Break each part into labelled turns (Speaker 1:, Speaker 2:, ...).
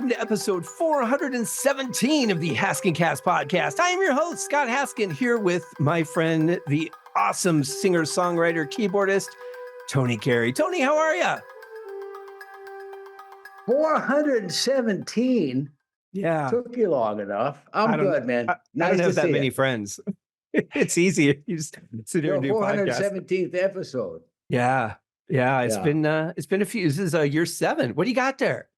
Speaker 1: welcome to episode 417 of the HaskinCast Podcast. I am your host, Scott Haskin, here with my friend, the awesome singer-songwriter, keyboardist, Tony Carey. Tony, how are you?
Speaker 2: 417?
Speaker 1: Yeah.
Speaker 2: Took you long enough. I'm good, man.
Speaker 1: I don't have that many friends. It's easy. You just sit here and do
Speaker 2: 417th episode.
Speaker 1: Yeah. It's been a few. This is year 7. What do you got there?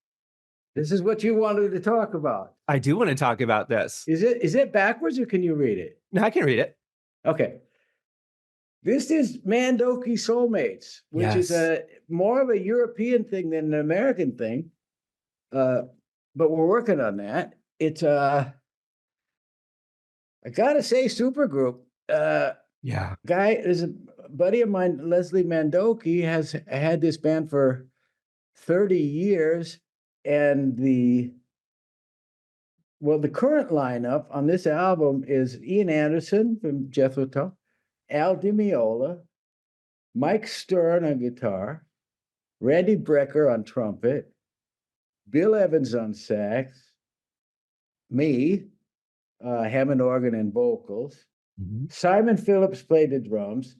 Speaker 2: This is what you wanted to talk about.
Speaker 1: I do want to talk about this.
Speaker 2: Is it backwards or can you read it?
Speaker 1: No, I can read it.
Speaker 2: Okay. This is Mandoki Soulmates, which is more of a European thing than an American thing. But we're working on that. It's I gotta say, supergroup. Guy is a buddy of mine, Leslie Mandoki, has had this band for 30 years. And the current lineup on this album is Ian Anderson from Jethro Tull, Al Di Meola, Mike Stern on guitar, Randy Brecker on trumpet, Bill Evans on sax, me, Hammond organ and vocals. Mm-hmm. Simon Phillips played the drums.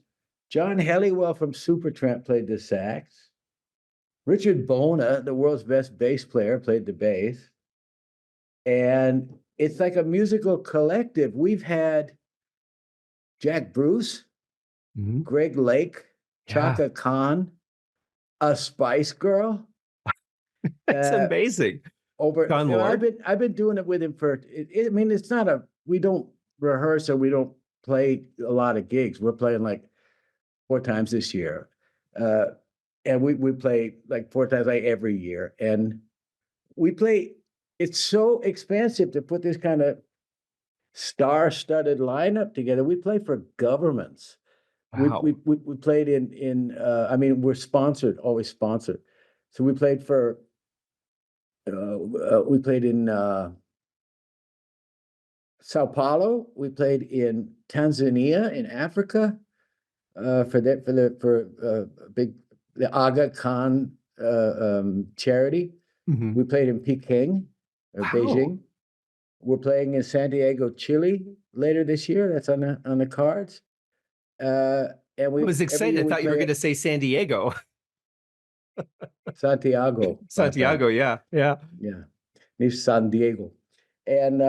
Speaker 2: John Helliwell from Supertramp played the sax. Richard Bona, the world's best bass player, played the bass. And it's like a musical collective. We've had Jack Bruce, mm-hmm. Greg Lake, Chaka Khan, a Spice Girl.
Speaker 1: That's amazing.
Speaker 2: I've been doing it with him it's not we don't rehearse or we don't play a lot of gigs. We're playing like 4 times this year. And we play like 4 times every year. And we play, it's so expensive to put this kind of star-studded lineup together. We play for governments. Wow. We played we're sponsored, always sponsored. So we played for, we played in Sao Paulo. We played in Tanzania, in Africa, for the Aga Khan charity. Mm-hmm. We played in Peking or Beijing. We're playing in Santiago, Chile later this year. That's on the cards. And I
Speaker 1: was excited. I thought you were going to say San Diego.
Speaker 2: Santiago,
Speaker 1: yeah.
Speaker 2: It's San Diego. And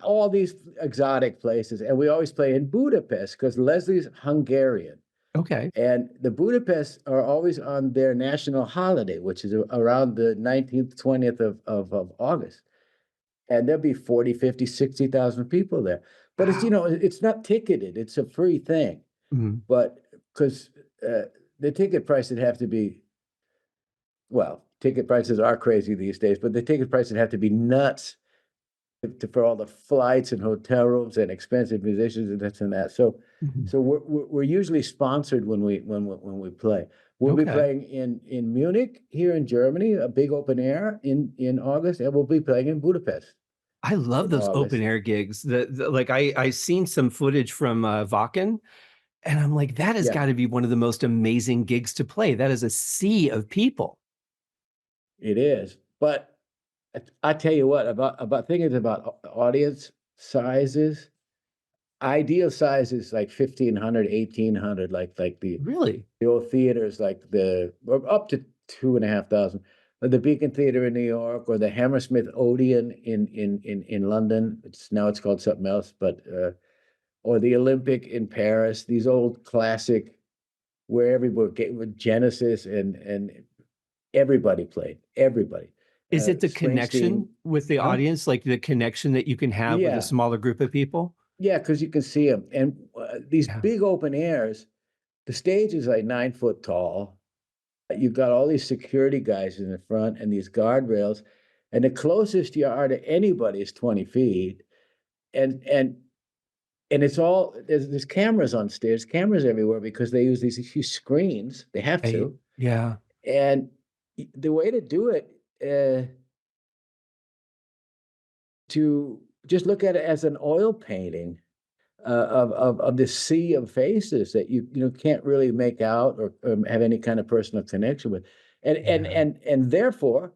Speaker 2: all these exotic places. And we always play in Budapest because Leslie's Hungarian.
Speaker 1: Okay.
Speaker 2: And the Budapest are always on their national holiday, which is around the 19th, 20th of August. And there'll be 40, 50, 60,000 people there. But it's, it's not ticketed. It's a free thing. Mm-hmm. But because the ticket price would have to be, ticket prices are crazy these days, but the ticket price would have to be nuts for all the flights and hotel rooms and expensive musicians and this and that. So, mm-hmm. So we're usually sponsored when we play. We'll be playing in Munich here in Germany, a big open air in August, and we'll be playing in Budapest.
Speaker 1: I love those open air gigs. I seen some footage from Wacken, and I'm like, that has got to be one of the most amazing gigs to play. That is a sea of people.
Speaker 2: It is, but I tell you what, about thinking about audience sizes, ideal size is like 1,500, 1,800, like the old theaters, like up to 2,500. The Beacon Theater in New York, or the Hammersmith Odeon in London. Now it's called something else, but or the Olympic in Paris. These old classic, where everybody with Genesis and everybody played. Everybody.
Speaker 1: Is it the connection with the audience, like the connection that you can have with a smaller group of people?
Speaker 2: Yeah, because you can see them. And these big open airs, the stage is like 9 foot tall. You've got all these security guys in the front and these guardrails. And the closest you are to anybody is 20 feet. And it's all, there's cameras on stage, cameras everywhere, because they use these huge screens. They have to.
Speaker 1: Yeah.
Speaker 2: And the way to do it, to just look at it as an oil painting of this sea of faces that you can't really make out or have any kind of personal connection with, and therefore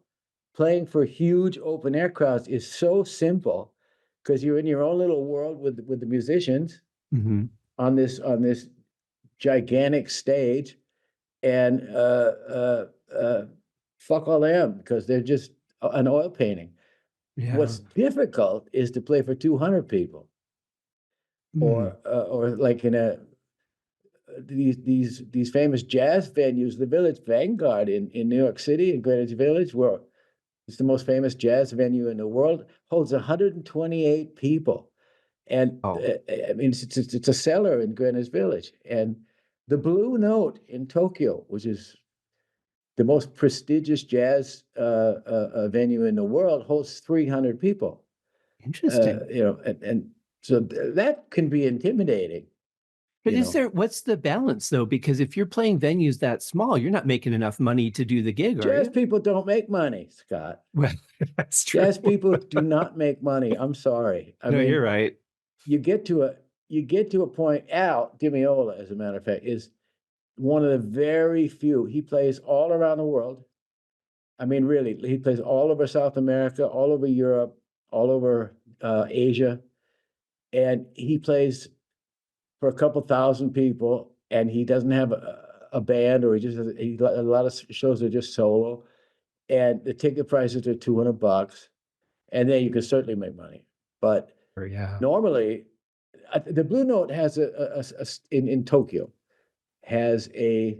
Speaker 2: playing for huge open air crowds is so simple because you're in your own little world with the musicians
Speaker 1: Mhm.
Speaker 2: on this gigantic stage, and fuck all them because they're just an oil painting.
Speaker 1: Yeah.
Speaker 2: What's difficult is to play for 200 people,
Speaker 1: Mm.
Speaker 2: or like in these famous jazz venues, the Village Vanguard in New York City, in Greenwich Village, where it's the most famous jazz venue in the world, holds 128 people. And
Speaker 1: Oh,
Speaker 2: I mean, it's a cellar in Greenwich Village. And the Blue Note in Tokyo, which is the most prestigious jazz venue in the world, holds 300 people.
Speaker 1: interesting.
Speaker 2: And so that can be intimidating.
Speaker 1: But what's the balance though? Because if you're playing venues that small, you're not making enough money to do the gig, are
Speaker 2: Jazz
Speaker 1: you?
Speaker 2: people don't make money, Scott.
Speaker 1: Well, that's true.
Speaker 2: Jazz people do not make money. I'm sorry. I
Speaker 1: No, you're
Speaker 2: mean,
Speaker 1: right.
Speaker 2: you get to a point. Al Di Meola, as a matter of fact, is one of the very few. He plays all around the world. I mean, really, he plays all over South America, all over Europe, all over Asia, and he plays for a couple thousand people. And he doesn't have a band, or a lot of shows are just solo, and the ticket prices are $200, and then you can certainly make money. But
Speaker 1: Yeah.
Speaker 2: normally, the Blue Note has in Tokyo has a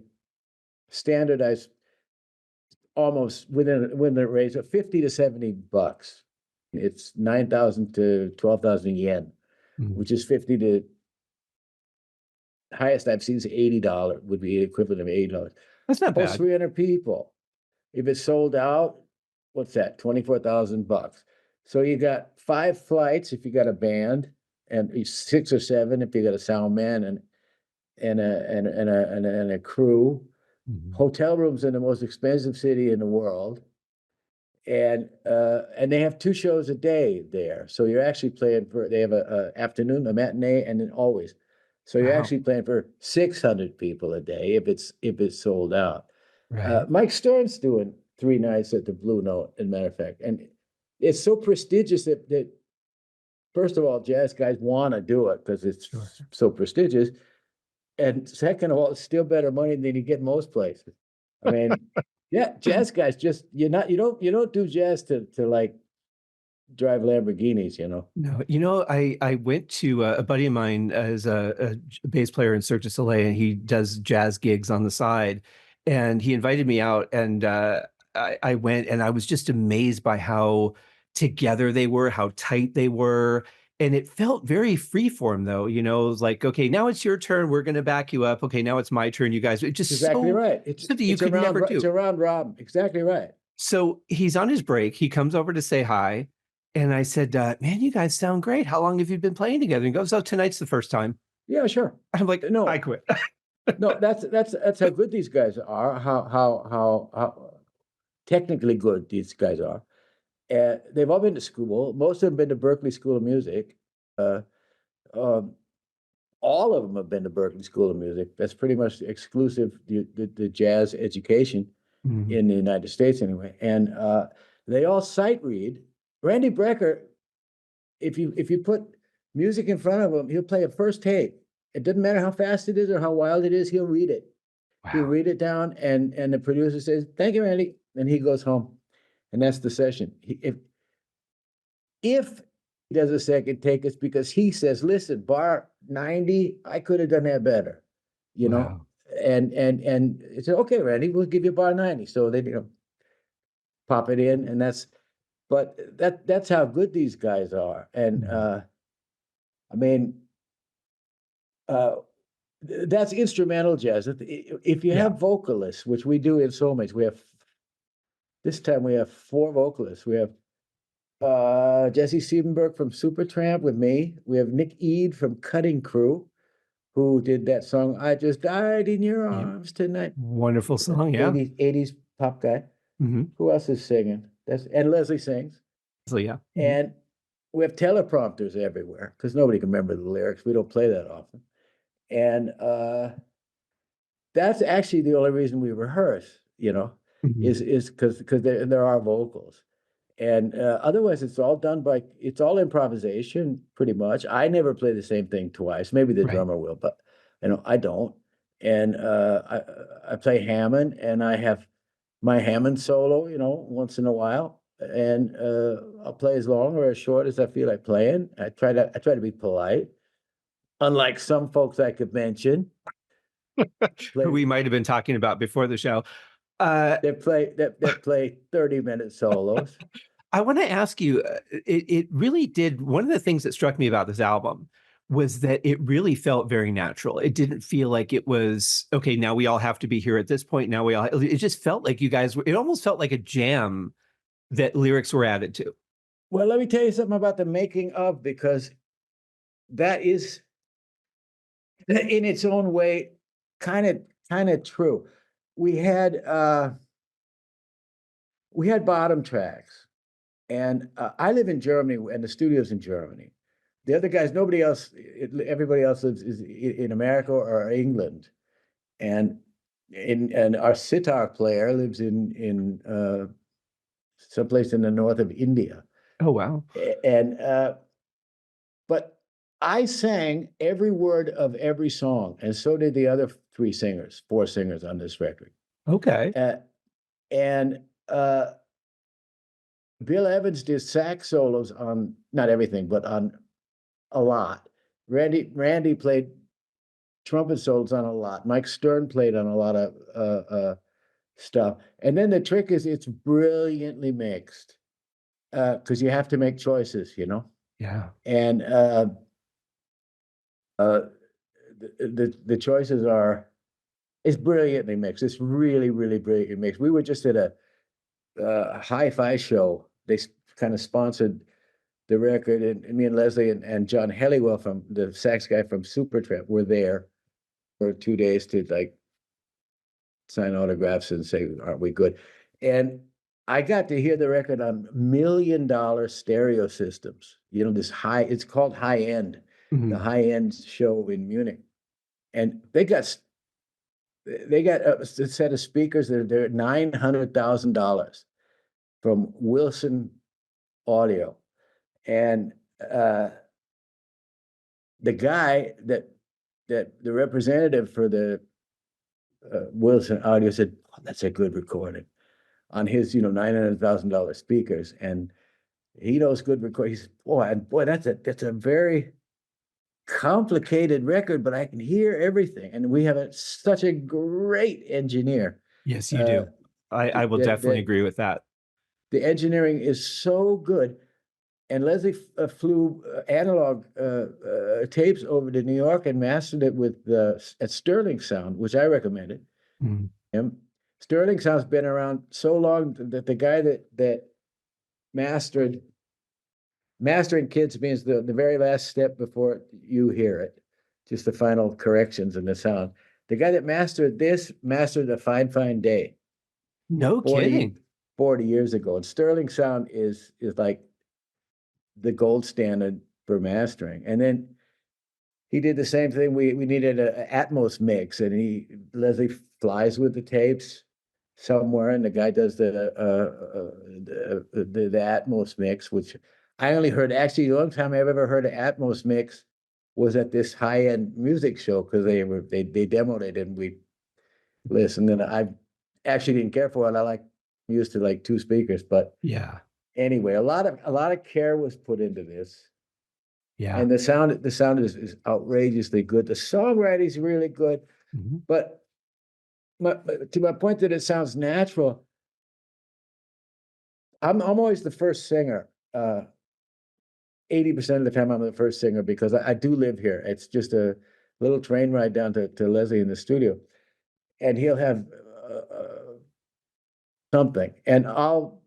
Speaker 2: standardized, almost within the range of $50 to $70. It's 9,000 to 12,000 yen,
Speaker 1: Mm.
Speaker 2: which is 50 to highest I've seen is $80, would be equivalent of $80.
Speaker 1: That's not
Speaker 2: Plus
Speaker 1: bad.
Speaker 2: 300 people. If it's sold out, what's that? $24,000. So you got 5 flights if you got a band, and 6 or 7 if you got a sound man and a crew.
Speaker 1: Mhm.
Speaker 2: Hotel rooms in the most expensive city in the world, and they have 2 shows a day there. So you're actually playing for. They have a afternoon, a matinee, and then always. So you're
Speaker 1: Wow.
Speaker 2: actually playing for 600 people a day if it's sold out.
Speaker 1: Right.
Speaker 2: Mike Stern's doing 3 nights at the Blue Note, as a matter of fact, and it's so prestigious that first of all, jazz guys want to do it because it's
Speaker 1: Sure.
Speaker 2: so prestigious, and second of all, it's still better money than you get most places. I mean, yeah, jazz guys just you don't do jazz to like drive Lamborghinis, you know.
Speaker 1: No, I went to a buddy of mine as a bass player in Cirque du Soleil, and he does jazz gigs on the side. And he invited me out, and I went, and I was just amazed by how together they were, how tight they were. And it felt very freeform, though. It was like, okay, now it's your turn. We're going to back you up. Okay, now it's my turn. You guys, it's just
Speaker 2: Exactly
Speaker 1: so
Speaker 2: right.
Speaker 1: something you could never
Speaker 2: It's
Speaker 1: do.
Speaker 2: around Rob. Exactly right.
Speaker 1: So he's on his break. He comes over to say hi. And I said, man, you guys sound great. How long have you been playing together? And he goes, oh, tonight's the first time.
Speaker 2: Yeah, sure.
Speaker 1: I'm like, I
Speaker 2: No,
Speaker 1: quit.
Speaker 2: no, that's how good these guys are. How technically good these guys are. They've all been to school. Most of them been to Berklee School of Music. Uh, um, all of them have been to Berklee School of Music. That's pretty much exclusive the jazz education
Speaker 1: Mhm.
Speaker 2: in the United States, anyway. And they all sight read. Randy Brecker, if you put music in front of him, he'll play a first take. It doesn't matter how fast it is or how wild it is. He'll read it. He'll
Speaker 1: Wow.
Speaker 2: read it down, and the producer says, "Thank you, Randy," and he goes home, and that's the session. If he does a second take, it's because he says, "Listen, bar 90, I could have done that better," you know.
Speaker 1: Wow.
Speaker 2: And it's okay, Randy, we'll give you bar 90. So they pop it in, and but that's how good these guys are. And
Speaker 1: Mhm.
Speaker 2: I mean, uh, that's instrumental jazz. If you
Speaker 1: Yeah.
Speaker 2: have vocalists, which we do in Soulmates, this time we have 4 vocalists. We have Jesse Siebenberg from Supertramp with me. We have Nick Eade from Cutting Crew, who did that song "I Just Died in Your
Speaker 1: Yep.
Speaker 2: Arms Tonight."
Speaker 1: Wonderful song. Yeah.
Speaker 2: 80s pop guy.
Speaker 1: Hmm.
Speaker 2: Who else is singing? And Leslie sings.
Speaker 1: So, yeah. Mhm.
Speaker 2: And we have teleprompters everywhere because nobody can remember the lyrics. We don't play that often. And that's actually the only reason we rehearse,
Speaker 1: Mhm.
Speaker 2: is because there are vocals. And otherwise, it's all improvisation, pretty much. I never play the same thing twice. Maybe the
Speaker 1: Right.
Speaker 2: drummer will, but I don't. And I play Hammond, and I have my Hammond solo, once in a while, and I'll play as long or as short as I feel like playing. I try to be polite, unlike some folks I could mention.
Speaker 1: Who
Speaker 2: Play
Speaker 1: we might have been talking about before the show. Uh,
Speaker 2: that play 30-minute solos.
Speaker 1: I want to ask you, it really did. One of the things that struck me about this album was that it really felt very natural. It didn't feel like it was, okay, now we all have to be here at this point. Now it just felt like you guys were, it almost felt like a jam that lyrics were added to.
Speaker 2: Well, let me tell you something about the making of, because that is, in its own way, kind of true. We had bottom tracks, and I live in Germany, and the studio's in Germany. The other guys, nobody else, everybody else is in America or England, and our sitar player lives in someplace in the north of India.
Speaker 1: Oh, wow.
Speaker 2: And but I sang every word of every song, and so did the other four singers on this record.
Speaker 1: Okay.
Speaker 2: And Bill Evans did sax solos on not everything, but on a lot. Randy played trumpet solos on a lot. Mike Stern played on a lot of stuff. And then the trick is it's brilliantly mixed, because you have to make choices,
Speaker 1: Yeah.
Speaker 2: and the choices are, it's brilliantly mixed. It's really, really brilliantly mixed. We were just at a hi-fi show. They kind of sponsored the record, and me and Leslie and John Helliwell, from the sax guy from Supertramp, were there for 2 days to like sign autographs and say, aren't we good? And I got to hear the record on $1 million stereo systems. It's called High End, the
Speaker 1: Mhm.
Speaker 2: high end show in Munich. And they got a set of speakers that they're $900,000 from Wilson Audio. And the guy that the representative for the Wilson Audio said, oh, that's a good recording, on his $900,000 speakers, and he knows good recording. He said, boy, that's a very complicated record, but I can hear everything, and we have such a great engineer.
Speaker 1: Yes, you
Speaker 2: Uh,
Speaker 1: do. I will definitely
Speaker 2: that
Speaker 1: agree with that.
Speaker 2: the engineering is so good. And Leslie flew analog tapes over to New York and mastered it at Sterling Sound, which I recommended
Speaker 1: Mhm.
Speaker 2: him. Sterling Sound's been around so long that the guy that mastering kids means the very last step before you hear it, just the final corrections in the sound. The guy that mastered A Fine Fine Day
Speaker 1: No
Speaker 2: 40,
Speaker 1: kidding.
Speaker 2: 40 years ago. And Sterling Sound is like the gold standard for mastering. And then he did the same thing. We needed an Atmos mix, and Leslie flies with the tapes somewhere, and the guy does the Atmos mix, which I only heard, actually the only time I've ever heard an Atmos mix was at this high-end music show, because they demoed it and we listened, and I actually didn't care for it. I like used to like two speakers, but
Speaker 1: Yeah.
Speaker 2: anyway, a lot of care was put into this.
Speaker 1: Yeah.
Speaker 2: And the sound is outrageously good. The songwriting is really good,
Speaker 1: Mhm.
Speaker 2: but to my point that it sounds natural, I'm always the first singer. 80% of the time I'm the first singer, because I do live here. It's just a little train ride down to Leslie in the studio, and he'll have something, and I'll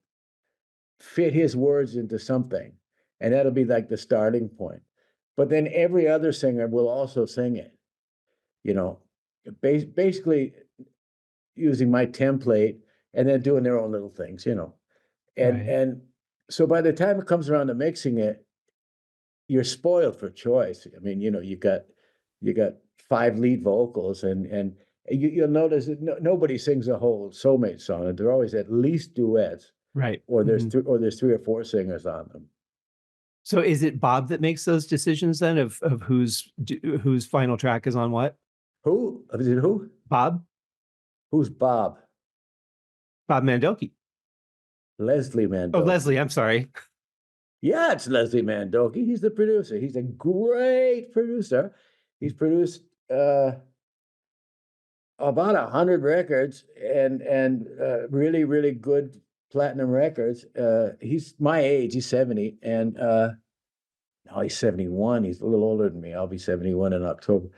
Speaker 2: fit his words into something, and that'll be like the starting point. But then every other singer will also sing it, you know, basically using my template, and then doing their own little things, and
Speaker 1: Right.
Speaker 2: and so by the time it comes around to mixing it, you're spoiled for choice. I mean, you got 5 lead vocals, and you'll notice that nobody sings a whole Soulmate song. They're always at least duets.
Speaker 1: Right.
Speaker 2: or there's three or four singers on them.
Speaker 1: So is it Bob that makes those decisions then of whose final track is on what?
Speaker 2: Who? Is it who?
Speaker 1: Bob?
Speaker 2: Who's Bob?
Speaker 1: Bob Mandoki.
Speaker 2: Leslie
Speaker 1: Oh,
Speaker 2: Mandoki.
Speaker 1: Leslie, I'm sorry.
Speaker 2: Yeah, it's Leslie Mandoki. He's the producer. He's a great producer. He's produced about 100 records and really, really good platinum records. He's my age. He's 70, and now he's 71. He's a little older than me. I'll be 71 in October.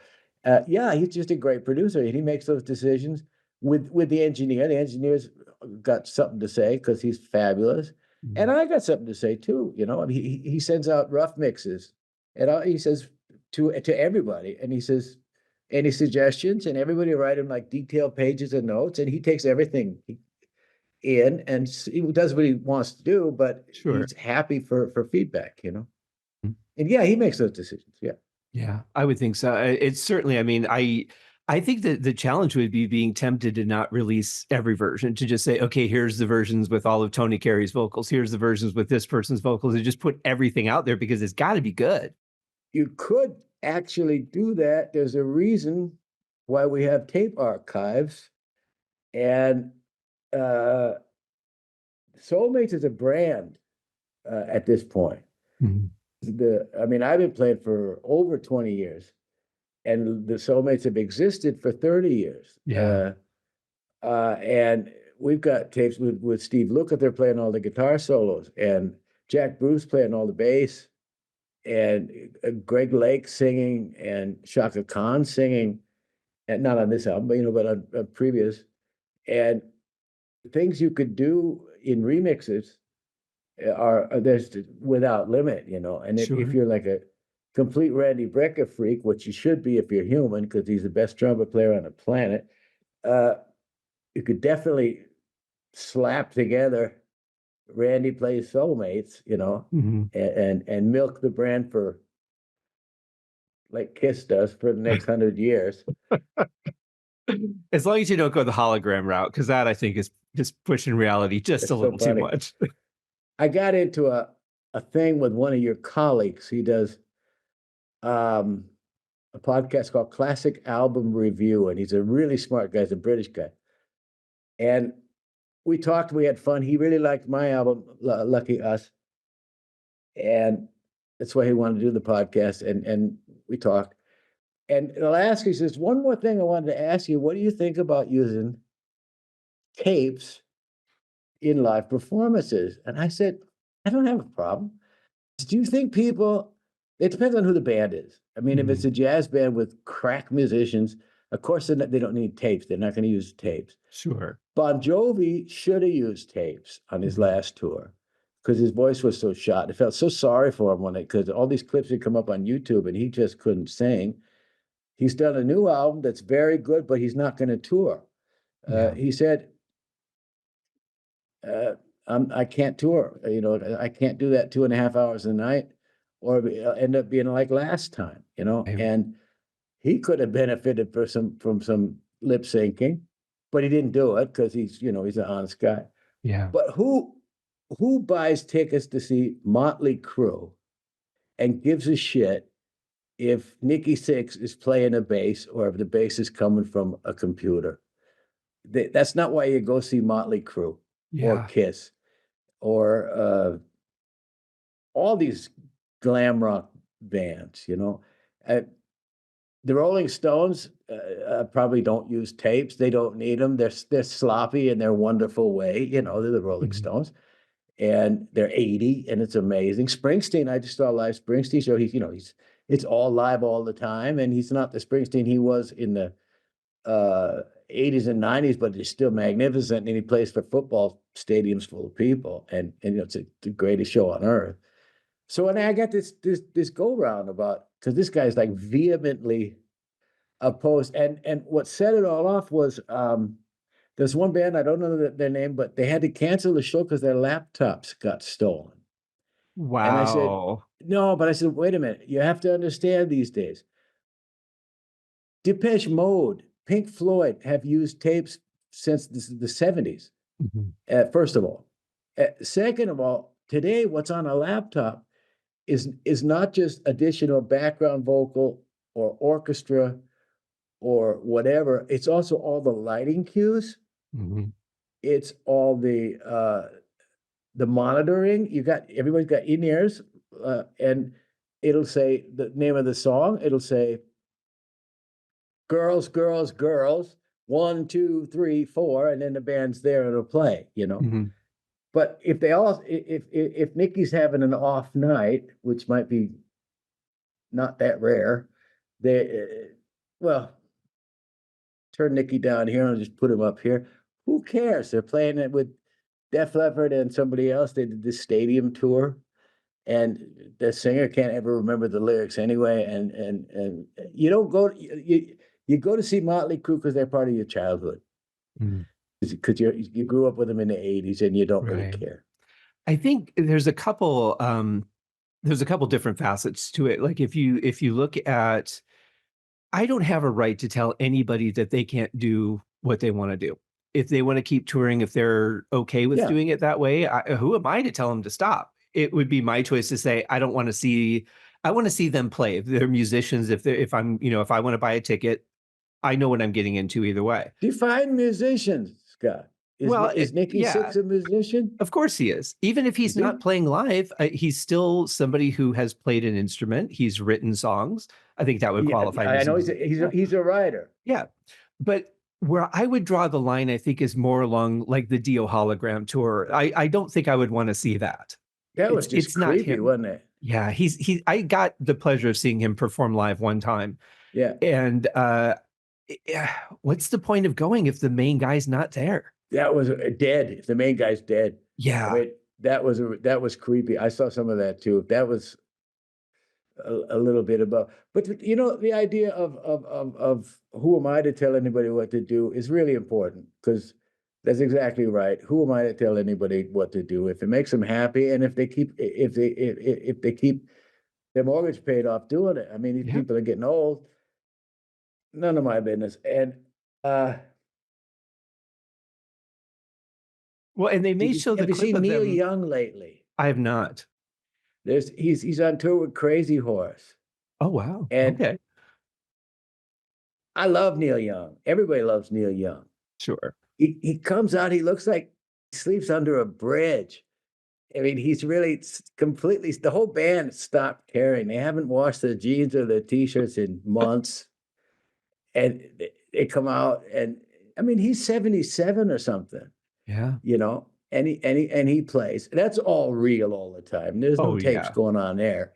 Speaker 2: Yeah, he's just a great producer, and he makes those decisions with the engineer. The engineer's got something to say because he's fabulous, and I got something to say too. You know, I mean, he sends out rough mixes, and he says to everybody, and he says any suggestions, and everybody write him like detailed pages of notes, and he takes everything in and he does what he wants to do, but he's happy for feedback. You know, and yeah, he makes those decisions. Yeah.
Speaker 1: Yeah, I would think so. It's certainly, I mean, I think that the challenge would be being tempted to not release every version, to just say, okay, here's the versions with all of Tony Carey's vocals. Here's the versions with this person's vocals, and just put everything out there because it's got to be good.
Speaker 2: You could actually do that. There's a reason why we have tape archives, and Soulmates is a brand at this point. I mean, I've been playing for over 20 years, and the Soulmates have existed for 30 years.
Speaker 1: Yeah.
Speaker 2: And we've got tapes with Steve Lukather playing all the guitar solos, and Jack Bruce playing all the bass, and Greg Lake singing, and Shaka Khan singing, and not on this album, but on previous. And things you could do in remixes are there's without limit, you know. And if you're like a complete Randy Brecker freak, which you should be if you're human, because he's the best trumpet player on the planet, you could definitely slap together Randy Plays Soulmates, you know, and milk the brand for, like Kiss does, for the next 100 years.
Speaker 1: As long as you don't go the hologram route, because that I think is just pushing reality just a little too much.
Speaker 2: I got into a thing with one of your colleagues. He does a podcast called Classic Album Review, and he's a really smart guy. He's a British guy. And we talked, we had fun. He really liked my album, Lucky Us. And that's why he wanted to do the podcast. And we talked. And I'll ask you, he says, one more thing I wanted to ask you. What do you think about using tapes in live performances? And I said, I don't have a problem. Do you think people, it depends on who the band is. I mean, if it's a jazz band with crack musicians, of course they don't need tapes. They're not going to use tapes.
Speaker 1: Sure.
Speaker 2: Bon Jovi should have used tapes on his last tour because his voice was so shot. I felt so sorry for him because all these clips had come up on YouTube and he just couldn't sing. He's done a new album that's very good, but he's not going to tour. He said, I can't tour. You know, I can't do that 2.5 hours a night, or end up being like last time. You know, and he could have benefited from some lip syncing, but he didn't do it because he's an honest guy.
Speaker 1: Yeah.
Speaker 2: But who buys tickets to see Motley Crue and gives a shit if Nikki Sixx is playing a bass or if the bass is coming from a computer? That's not why you go see Motley Crue or Kiss or all these glam rock bands, you know. The Rolling Stones probably don't use tapes. They don't need them. They're sloppy in their wonderful way. You know, they're the Rolling Stones. And they're 80, and it's amazing. Springsteen, I just saw a live Springsteen show. It's all live all the time, and he's not the Springsteen he was in the 80s and 90s, but he's still magnificent, and he plays for football stadiums full of people, and it's the greatest show on earth. So when I got this go round about, because this guy's like vehemently opposed, and what set it all off was there's one band, I don't know their name, but they had to cancel the show because their laptops got stolen.
Speaker 1: Wow.
Speaker 2: And I said, no, but I said, wait a minute, you have to understand these days. Depeche Mode, Pink Floyd have used tapes since the 70s, first of all. Second of all, today what's on a laptop is not just additional background vocal or orchestra or whatever. It's also all the lighting cues.
Speaker 1: Mhm.
Speaker 2: It's all the monitoring. Everybody's got in-ears, and it'll say the name of the song. It'll say girls, girls, girls, 1, 2, 3, 4, and then the band's there and it'll play,
Speaker 1: Mhm.
Speaker 2: But if Nikki's having an off night, which might be not that rare, they well, turn Nikki down here and just put him up here. Who cares? They're playing it with Def Leppard and somebody else. They did this stadium tour, and the singer can't ever remember the lyrics anyway. And you don't go you go to see Motley Crue because they're part of your childhood,
Speaker 1: Mhm.
Speaker 2: because you grew up with them in the '80s and you don't really
Speaker 1: Right.
Speaker 2: care.
Speaker 1: I think there's a couple different facets to it. Like if you look at, I don't have a right to tell anybody that they can't do what they want to do. If they want to keep touring, if they're okay with
Speaker 2: Yeah,
Speaker 1: doing it that way, who am I to tell them to stop? It would be my choice to say, I don't want to see, I want to see them play. If they're musicians, if I'm, if I want to buy a ticket, I know what I'm getting into either way.
Speaker 2: define musicians, Scott.
Speaker 1: Well,
Speaker 2: Is Nikki
Speaker 1: yeah,
Speaker 2: Sixx a musician?
Speaker 1: of course he is. Even if he's
Speaker 2: Is he?
Speaker 1: not playing live, he's still somebody who has played an instrument. He's written songs. I think that would
Speaker 2: Yeah,
Speaker 1: qualify him
Speaker 2: I
Speaker 1: as a
Speaker 2: know
Speaker 1: musician. Yeah.
Speaker 2: he's a writer.
Speaker 1: Yeah. But where I would draw the line, I think, is more along like the Dio hologram tour. I don't think I would want to see that.
Speaker 2: That was just
Speaker 1: It's not
Speaker 2: creepy,
Speaker 1: him.
Speaker 2: wasn't it?
Speaker 1: Yeah, I got the pleasure of seeing him perform live one time.
Speaker 2: Yeah,
Speaker 1: And yeah, what's the point of going if the main guy's not there?
Speaker 2: that was dead. If the main guy's dead, I
Speaker 1: Yeah.
Speaker 2: mean, that was creepy. I saw some of that too. That was a little bit above. But the idea of who am I to tell anybody what to do is really important, because that's exactly right. Who am I to tell anybody what to do? If it makes them happy, and if they keep their mortgage paid off doing it. I mean, these
Speaker 1: Yeah.
Speaker 2: people are getting old. None of my business. And uh,
Speaker 1: Well, and they may show the
Speaker 2: have you
Speaker 1: clip
Speaker 2: seen
Speaker 1: of
Speaker 2: Neil
Speaker 1: them.
Speaker 2: Young lately?
Speaker 1: I have not.
Speaker 2: He's on tour with Crazy Horse,
Speaker 1: Oh, wow.
Speaker 2: and
Speaker 1: Okay.
Speaker 2: I love Neil Young. Everybody loves Neil Young.
Speaker 1: Sure.
Speaker 2: He comes out, he looks like he sleeps under a bridge. I mean, he's really completely, the whole band stopped caring. They haven't washed their jeans or their t-shirts in months. And they come out, and I mean, he's 77 or something,
Speaker 1: Yeah.
Speaker 2: and he plays. That's all real all the time. There's no
Speaker 1: Oh,
Speaker 2: tapes
Speaker 1: yeah.
Speaker 2: going on there.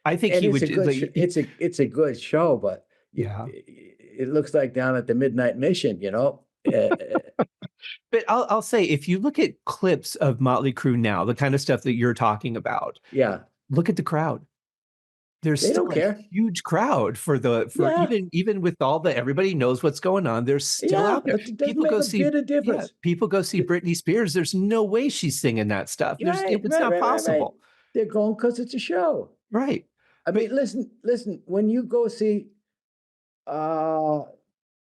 Speaker 1: I think
Speaker 2: And
Speaker 1: he
Speaker 2: it's
Speaker 1: would
Speaker 2: a good
Speaker 1: like,
Speaker 2: it's a good show, but
Speaker 1: yeah.
Speaker 2: it looks like down at the Midnight Mission.
Speaker 1: But I'll say, if you look at clips of Motley Crue now, the kind of stuff that you're talking about,
Speaker 2: Yeah,
Speaker 1: look at the crowd. There's
Speaker 2: they
Speaker 1: still
Speaker 2: don't
Speaker 1: a
Speaker 2: care.
Speaker 1: huge crowd for
Speaker 2: Yeah,
Speaker 1: even with all the everybody knows what's going on. They're still
Speaker 2: yeah,
Speaker 1: out there.
Speaker 2: it doesn't make a bit of difference.
Speaker 1: People go see Britney Spears. There's no way she's singing that stuff.
Speaker 2: Right,
Speaker 1: It's
Speaker 2: right,
Speaker 1: not
Speaker 2: right, right, right.
Speaker 1: possible.
Speaker 2: They're going because it's a show.
Speaker 1: Right.
Speaker 2: I
Speaker 1: But
Speaker 2: mean, listen. When you go see, uh,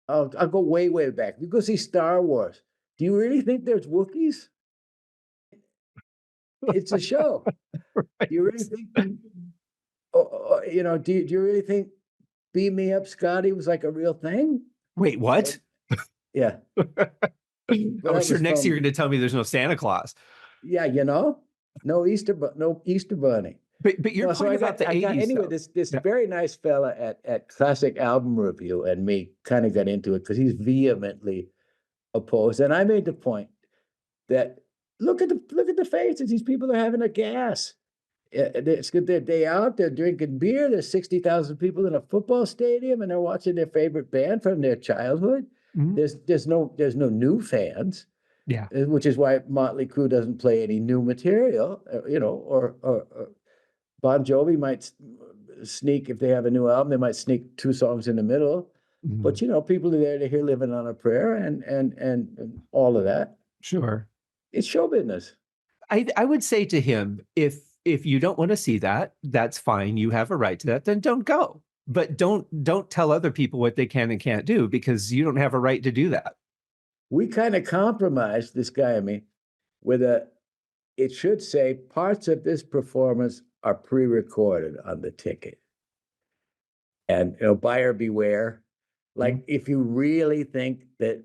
Speaker 2: I'll go way, way back. You go see Star Wars. Do you really think there's Wookiees? It's a show.
Speaker 1: right.
Speaker 2: Do you really think? Do you really think "Beam Me Up, Scotty" was like a real thing?
Speaker 1: Wait,
Speaker 2: Or-
Speaker 1: what?
Speaker 2: Yeah,
Speaker 1: I
Speaker 2: well,
Speaker 1: was
Speaker 2: that
Speaker 1: sure
Speaker 2: was
Speaker 1: next year you're
Speaker 2: from.
Speaker 1: going to tell me there's no Santa Claus.
Speaker 2: Yeah, no Easter Bunny.
Speaker 1: But your
Speaker 2: No, so
Speaker 1: point about the
Speaker 2: I got
Speaker 1: 80s
Speaker 2: anyway.
Speaker 1: though.
Speaker 2: This
Speaker 1: Yeah.
Speaker 2: very nice fella at Classic Album Review and me kind of got into it because he's vehemently opposed, and I made the point that look at the faces. These people are having a gas. It's good their day out. They're drinking beer. There's 60,000 people in a football stadium, and they're watching their favorite band from their childhood.
Speaker 1: Mhm.
Speaker 2: There's no new fans,
Speaker 1: Yeah.
Speaker 2: which is why Motley Crue doesn't play any new material. Or Bon Jovi might sneak, if they have a new album, they might sneak two songs in the middle.
Speaker 1: Mhm.
Speaker 2: But people are there to hear "Living on a Prayer" and all of that.
Speaker 1: Sure.
Speaker 2: It's show business.
Speaker 1: I would say to him, if you don't want to see that, that's fine. You have a right to that. Then don't go. But don't tell other people what they can and can't do, because you don't have a right to do that.
Speaker 2: We kind of compromised, this guy and me, with it should say parts of this performance are pre-recorded on the ticket. And buyer beware. Like if you really think that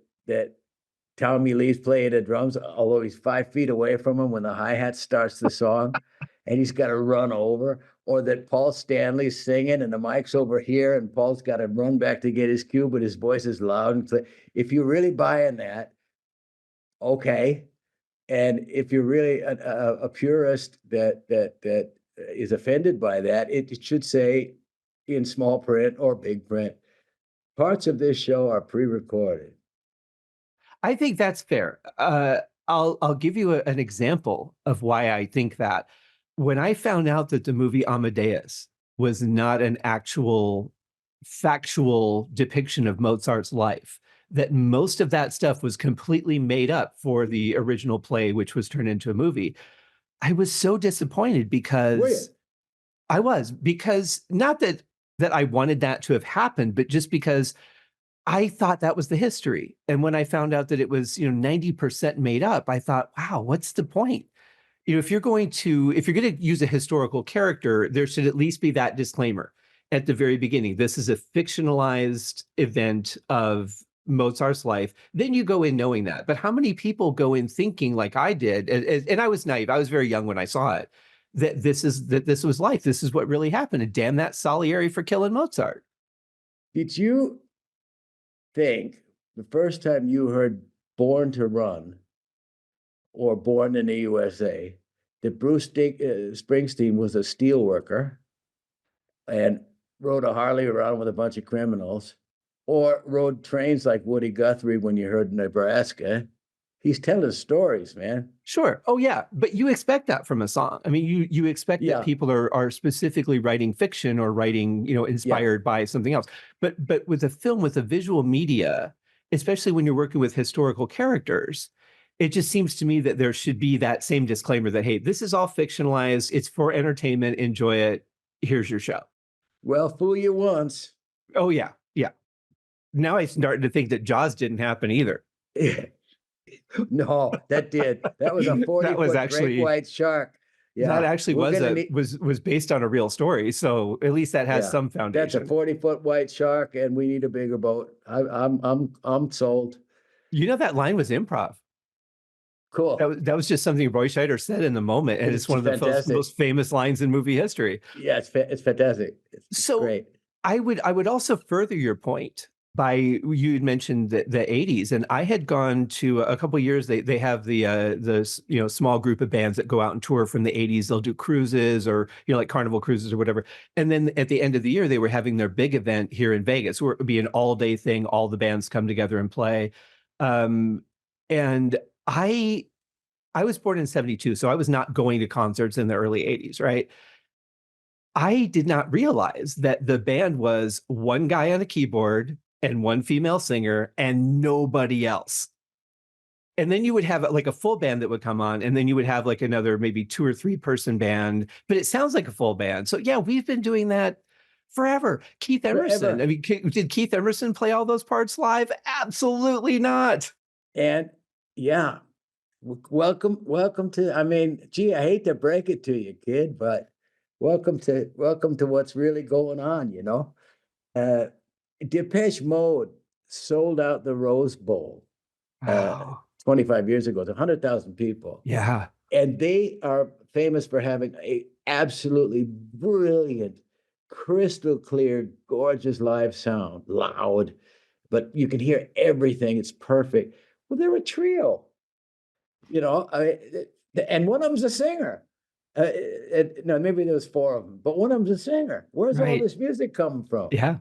Speaker 2: Tommy Lee's playing the drums, although he's 5 feet away from him when the hi-hat starts the song, and he's got to run over, or that Paul Stanley's singing and the mic's over here, and Paul's got to run back to get his cue, but his voice is loud. And if you're really buying that, okay. And if you're really a purist that is offended by that, it should say in small print or big print, parts of this show are pre-recorded.
Speaker 1: I think that's fair. I'll give you an example of why I think that. When I found out that the movie Amadeus was not an actual factual depiction of Mozart's life, that most of that stuff was completely made up for the original play, which was turned into a movie, I was so disappointed because not that I wanted that to have happened, but just because I thought that was the history. And when I found out that it was, 90% made up, I thought, wow, what's the point? If you're going to use a historical character, there should at least be that disclaimer at the very beginning. This is a fictionalized event of Mozart's life. Then you go in knowing that. But how many people go in thinking, like I did, and I was naive, I was very young when I saw it, that this was life. This is what really happened. And damn that Salieri for killing Mozart.
Speaker 2: Did you think the first time you heard Born to Run or Born in the USA, that Bruce Springsteen was a steel worker and rode a Harley around with a bunch of criminals, or rode trains like Woody Guthrie when you heard Nebraska? He's telling stories, man.
Speaker 1: Sure. Oh, yeah. But you expect that from a song. I mean, you expect that people are specifically writing fiction or writing, inspired by something else. But with a film, with a visual media, especially when you're working with historical characters, it just seems to me that there should be that same disclaimer that, hey, this is all fictionalized. It's for entertainment. Enjoy it. Here's your show.
Speaker 2: Well, fool you once.
Speaker 1: Oh, yeah. Yeah. Now I'm starting to think that Jaws didn't happen either.
Speaker 2: No, that did. That was a 40-foot great white shark.
Speaker 1: Yeah, that actually was based on a real story. So at least that has some foundation.
Speaker 2: That's a 40-foot white shark, and we need a bigger boat. I'm sold.
Speaker 1: That line was improv.
Speaker 2: Cool.
Speaker 1: That was just something Roy Scheider said in the moment, and it's one of the most famous lines in movie history.
Speaker 2: Yeah, it's fantastic. It's great.
Speaker 1: I would also further your point by, you had mentioned the 80s, and I had gone to a couple of years. They have the small group of bands that go out and tour from the 80s. They'll do cruises or like Carnival cruises or whatever. And then at the end of the year, they were having their big event here in Vegas, where it would be an all-day thing. All the bands come together and play. And I was born in 72, so I was not going to concerts in the early 80s, right? I did not realize that the band was one guy on a keyboard and one female singer and nobody else. And then you would have like a full band that would come on, and then you would have like another maybe 2 or 3 person band, but it sounds like a full band. So yeah, we've been doing that forever. Keith Emerson. Forever. I mean, did Keith Emerson play all those parts live? Absolutely not.
Speaker 2: And yeah, welcome to, I mean, gee, I hate to break it to you, kid, but welcome to what's really going on, Depeche Mode sold out the Rose Bowl 25 years ago to 100,000 people.
Speaker 1: Yeah.
Speaker 2: And they are famous for having a absolutely brilliant, crystal clear, gorgeous live sound, loud, but you can hear everything. It's perfect. Well, they're a trio, and one of them's a singer. No, maybe there was 4 of them, but one of them's a singer. Where's all this music coming from?
Speaker 1: Yeah.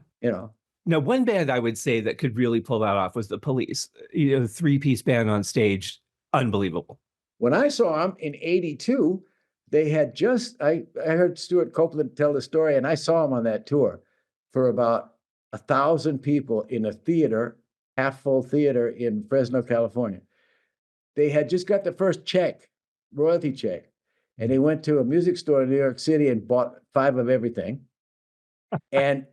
Speaker 1: Now, one band I would say that could really pull that off was the Police. The 3-piece band on stage, unbelievable.
Speaker 2: When I saw them in '82, they had I heard Stuart Copeland tell the story, and I saw them on that tour for about 1,000 people in a theater, half-full theater in Fresno, California. They had just got the first royalty check, and they went to a music store in New York City and bought 5 of everything. And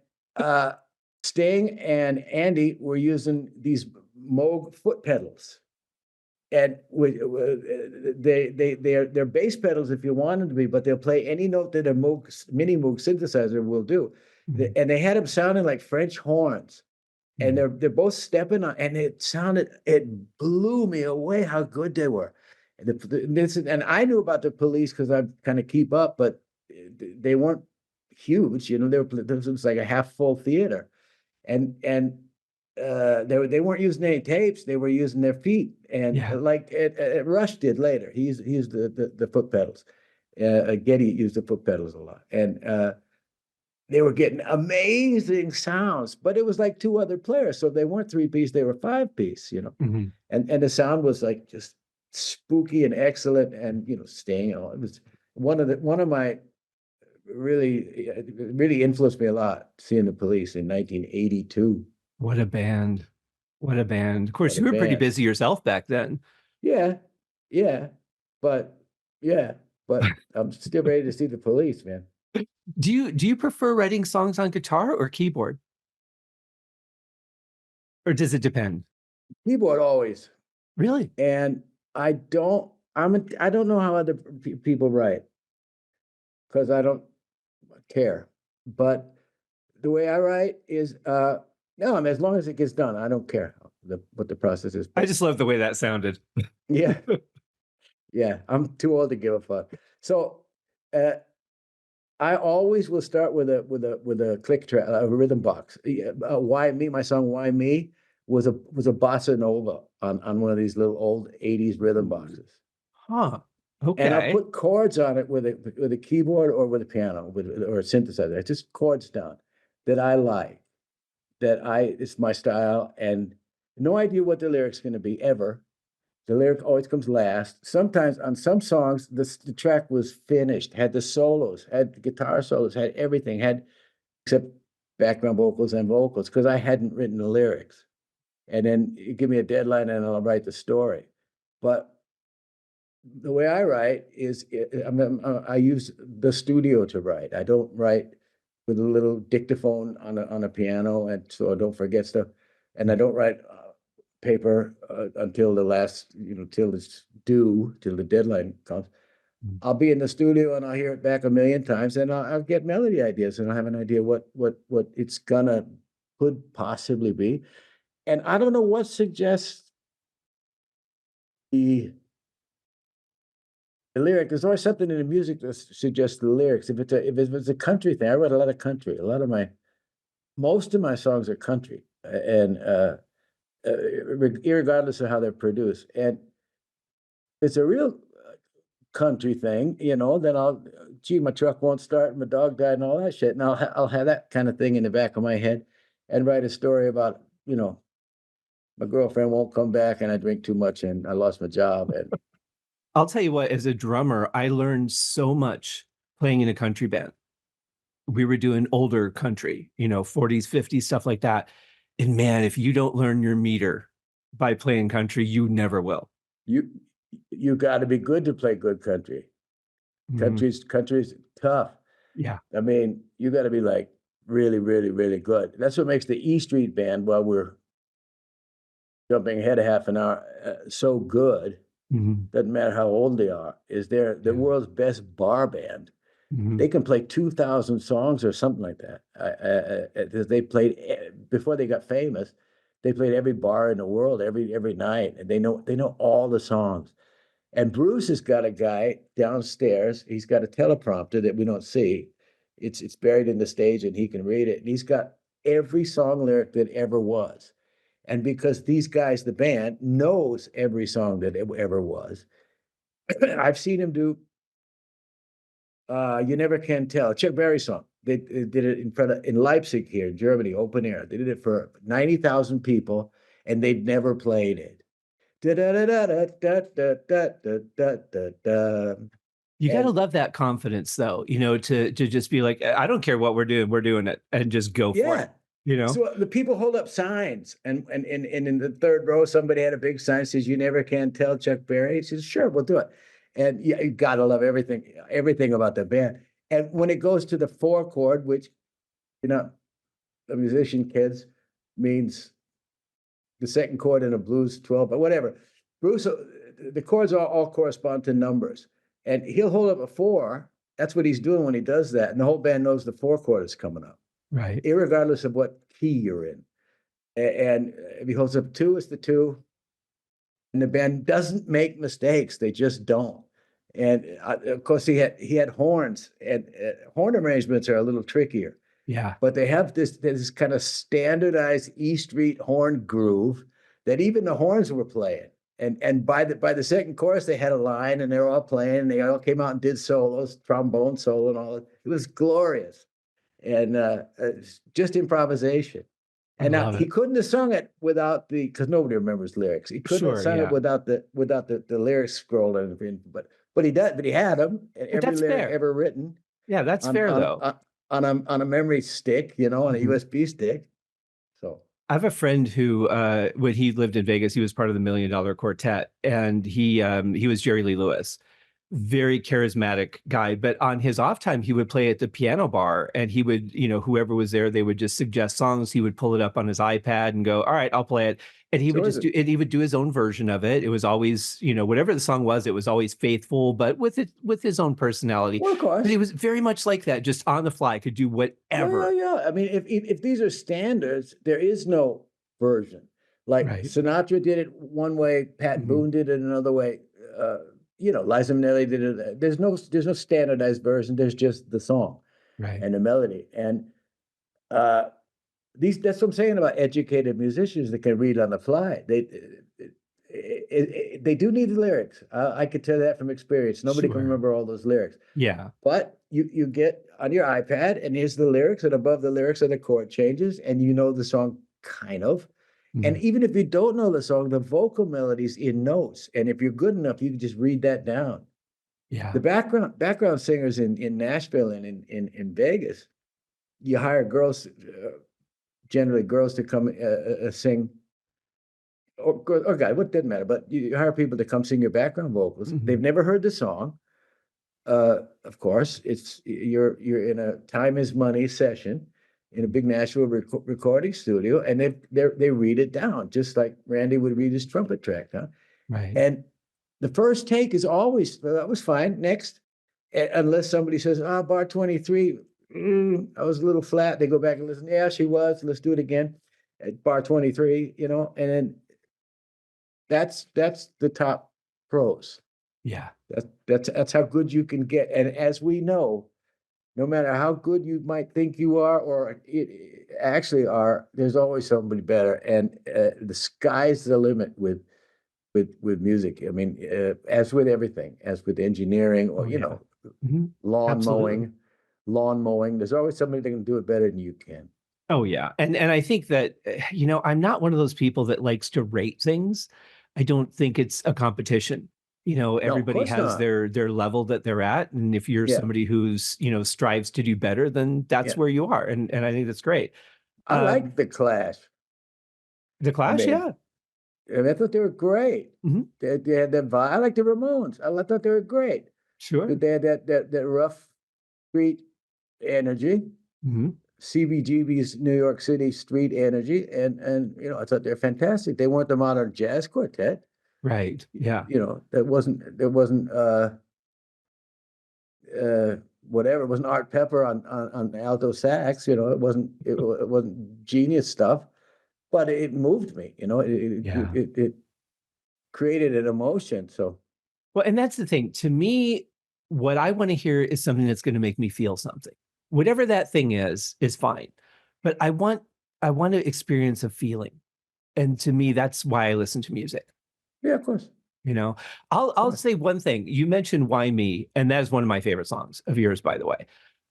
Speaker 2: Sting and Andy were using these Moog foot pedals. and they're bass pedals if you want them to be, but they'll play any note that a mini Moog synthesizer will do.
Speaker 1: Mhm.
Speaker 2: And they had them sounding like French horns, and
Speaker 1: Mhm.
Speaker 2: they're both stepping on, and it blew me away how good they were. And I knew about the Police because I kind of keep up, but they weren't huge. This was like a half full theater, and they weren't using any tapes. They were using their feet, and
Speaker 1: Yeah.
Speaker 2: like Rush did later. He used the foot pedals. Geddy used the foot pedals a lot, and they were getting amazing sounds. But it was like two other players, so they weren't 3-piece; they were 5-piece.
Speaker 1: Mhm.
Speaker 2: And the sound was like just spooky and excellent, and staying on. It was one of my really influenced me a lot seeing the Police in 1982.
Speaker 1: What a band. What a band. Of course,
Speaker 2: What a
Speaker 1: you were pretty
Speaker 2: band.
Speaker 1: busy yourself back then.
Speaker 2: Yeah, yeah, but yeah, but I'm still ready to see the Police, man.
Speaker 1: Do you prefer writing songs on guitar or keyboard? Or does it depend?
Speaker 2: Keyboard always,
Speaker 1: Really?
Speaker 2: and I don't know how other people write because I don't care. But the way I write is no, I mean, as long as it gets done, I don't care what the process is.
Speaker 1: I
Speaker 2: But
Speaker 1: just love the way that sounded.
Speaker 2: yeah, yeah, I'm too old to give a fuck. So uh, I always will start with a click track, a rhythm box. Yeah, Why Me? My song "Why Me" was a bossa nova on one of these little old '80s rhythm boxes,
Speaker 1: Huh.
Speaker 2: and I'll
Speaker 1: Okay.
Speaker 2: put chords on it with a keyboard or with a piano or a synthesizer. Just chords down that I like, it's my style, and no idea what the lyrics going to be ever. The lyric always comes last. Sometimes on some songs, the track was finished, had the solos, had the guitar solos, had everything, had except background vocals and vocals, because I hadn't written the lyrics. And then you give me a deadline and I'll write the story. But the way I write is I use the studio to write. I don't write with a little dictaphone on a piano, and so I don't forget stuff. And I don't write paper until the last, till it's due, till the deadline comes. I'll be in the studio and I'll hear it back a million times, and I'll get melody ideas, and I'll have an idea what it's gonna could possibly be. And I don't know what suggests the lyric. There's always something in the music that suggests the lyrics. If it's a country thing, I write a lot of country. Most of my songs are country, and regardless of how they're produced. And it's a real country thing, then gee, my truck won't start, my dog died, and all that shit. And I'll have that kind of thing in the back of my head, and write a story about, my girlfriend won't come back, and I drink too much, and I lost my job, and
Speaker 1: I'll tell you what, as a drummer, I learned so much playing in a country band. We were doing older country, 40s, 50s, stuff like that. And man, if you don't learn your meter by playing country, you never will.
Speaker 2: you you got to be good to play good country.
Speaker 1: Mhm.
Speaker 2: Country's tough.
Speaker 1: Yeah.
Speaker 2: I mean, you got to be like really, really, really good. That's what makes the E Street Band, while we're jumping ahead a half an hour, so good.
Speaker 1: Mhm.
Speaker 2: Doesn't matter how old they are. Is they're the
Speaker 1: Yeah.
Speaker 2: world's best bar band.
Speaker 1: Mhm.
Speaker 2: They can play 2,000 songs or something like that. They played before they got famous. They played every bar in the world every night, and they know all the songs. And Bruce has got a guy downstairs. He's got a teleprompter that we don't see. It's buried in the stage, and he can read it. And he's got every song lyric that ever was. And because these guys, the band, knows every song that ever was, I've seen him do "You Never Can Tell," Chuck Berry song. They did it in Leipzig here in Germany, open air. They did it for 90,000 people, and they'd never played it. Da da da da da da da da da da da.
Speaker 1: You got to
Speaker 2: And
Speaker 1: love that confidence though, to just be like, I don't care what we're doing it, and just go for
Speaker 2: yeah,
Speaker 1: it.
Speaker 2: so the people hold up signs, and in the third row, somebody had a big sign that says, "You Never Can Tell, Chuck Berry." He says, "Sure, we'll do it." And yeah, you gotta love everything about the band. And when it goes to the four chord, which the musician kids means the second chord in a blues 12, but whatever. Bruce the chords all correspond to numbers, and he'll hold up a 4. That's what he's doing when he does that, and the whole band knows the 4 chord is coming up,
Speaker 1: Right.
Speaker 2: irregardless of what key you're in. And if he holds up 2, it's the 2. And the band doesn't make mistakes; they just don't. And of course, he had horns, and horn arrangements are a little trickier.
Speaker 1: Yeah.
Speaker 2: But they have this kind of standardized E Street horn groove that even the horns were playing. And by the second chorus, they had a line, and they were all playing, and they all came out and did solos, trombone solo, and all. It was glorious, and just improvisation. And now he couldn't have sung it without because nobody remembers lyrics. He couldn't have sung it without the lyrics scrolling. But he did. But he had them. Every lyric ever written.
Speaker 1: Yeah, that's fair though.
Speaker 2: On a memory stick, on a USB stick. So
Speaker 1: I have a friend who, when he lived in Vegas, he was part of the $1 Million Quartet, and he was Jerry Lee Lewis. Very charismatic guy, but on his off time, he would play at the piano bar, and he would, whoever was there, they would just suggest songs. He would pull it up on his iPad and go, all right, I'll play it. And he would just do it. He would do his own version of it. It was always, whatever the song was, it was always faithful, but with his own personality.
Speaker 2: Well, of course.
Speaker 1: But he was very much like that, just on the fly, could do whatever.
Speaker 2: Yeah. I mean, if these are standards, there is no version. Like Sinatra did it one way, Pat Boone did it another way. Liza Minnelli did it. There's no standardized version. There's just the song, and the melody. And that's what I'm saying about educated musicians that can read on the fly. They do need the lyrics. I could tell that from experience. Nobody can remember all those lyrics.
Speaker 1: Yeah,
Speaker 2: but you get on your iPad, and here's the lyrics, and above the lyrics are the chord changes, and the song kind of. And even if you don't know the song, the vocal melody's in notes. And if you're good enough, you can just read that down.
Speaker 1: Yeah.
Speaker 2: The background singers in Nashville and in Vegas, you hire girls, generally girls, to come sing, or guy, what doesn't matter. But you hire people to come sing your background vocals. They've never heard the song. Of course, you're in a time is money session in a big Nashville recording studio, and they read it down just like Randy would read his trumpet track, huh?
Speaker 1: Right.
Speaker 2: And the first take is always, that was fine. Next, unless somebody says, bar 23, I was a little flat. They go back and listen. Yeah, she was. Let's do it again at bar 23. And then that's the top pros.
Speaker 1: Yeah.
Speaker 2: That's how good you can get. And as we know, no matter how good you might think you are, or actually are, there's always somebody better. And the sky's the limit with music. I mean, as with everything, as with engineering, or lawn mowing. There's always somebody that can do it better than you can.
Speaker 1: Oh yeah, and I think that I'm not one of those people that likes to rate things. I don't think it's a competition. Everybody has their level that they're at. And if you're somebody who's, strives to do better, then that's where you are. And I think that's great.
Speaker 2: I like the Clash.
Speaker 1: The Clash, yeah.
Speaker 2: I thought they were great. They had that vibe. I like the Ramones. I thought they were great.
Speaker 1: Sure.
Speaker 2: They had that rough street energy. CBGB's New York City street energy. And I thought they're fantastic. They weren't the modern jazz quartet.
Speaker 1: Right. Yeah.
Speaker 2: There wasn't whatever. It wasn't Art Pepper on alto sax. It wasn't genius stuff, but it moved me. It created an emotion. So,
Speaker 1: well, and that's the thing. To me, what I want to hear is something that's going to make me feel something. Whatever that thing is fine. But I want to experience a feeling, and to me, that's why I listen to music.
Speaker 2: Yeah, of course.
Speaker 1: I'll say one thing. You mentioned Why Me, and that is one of my favorite songs of yours, by the way.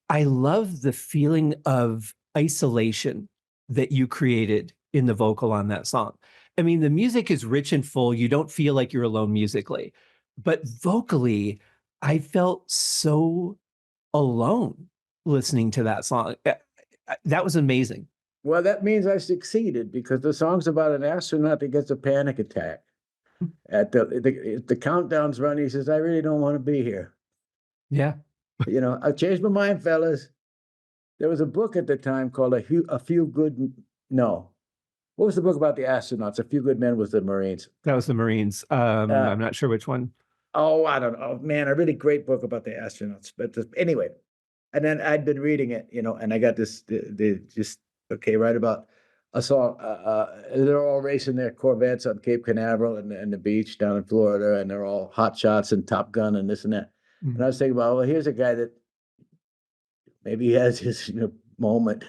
Speaker 1: I love the feeling of isolation that you created in the vocal on that song. I mean, the music is rich and full. You don't feel like you're alone musically, but vocally, I felt so alone listening to that song. That was amazing.
Speaker 2: Well, that means I succeeded, because the song's about an astronaut that gets a panic attack. At the countdown's running, he says, I really don't want to be here.
Speaker 1: Yeah.
Speaker 2: I changed my mind, fellas. There was a book at the time called A Few Good... No. What was the book about the astronauts? A Few Good Men was the Marines.
Speaker 1: That was the Marines. I'm not sure which one.
Speaker 2: Oh, I don't know, man, a really great book about the astronauts. But anyway, and then I'd been reading it, and I got this, just, okay, right about, I saw, they're all racing their Corvettes on Cape Canaveral and the beach down in Florida, and they're all hot shots and Top Gun and this and that. And I was thinking about, well, here's a guy that maybe he has his moment.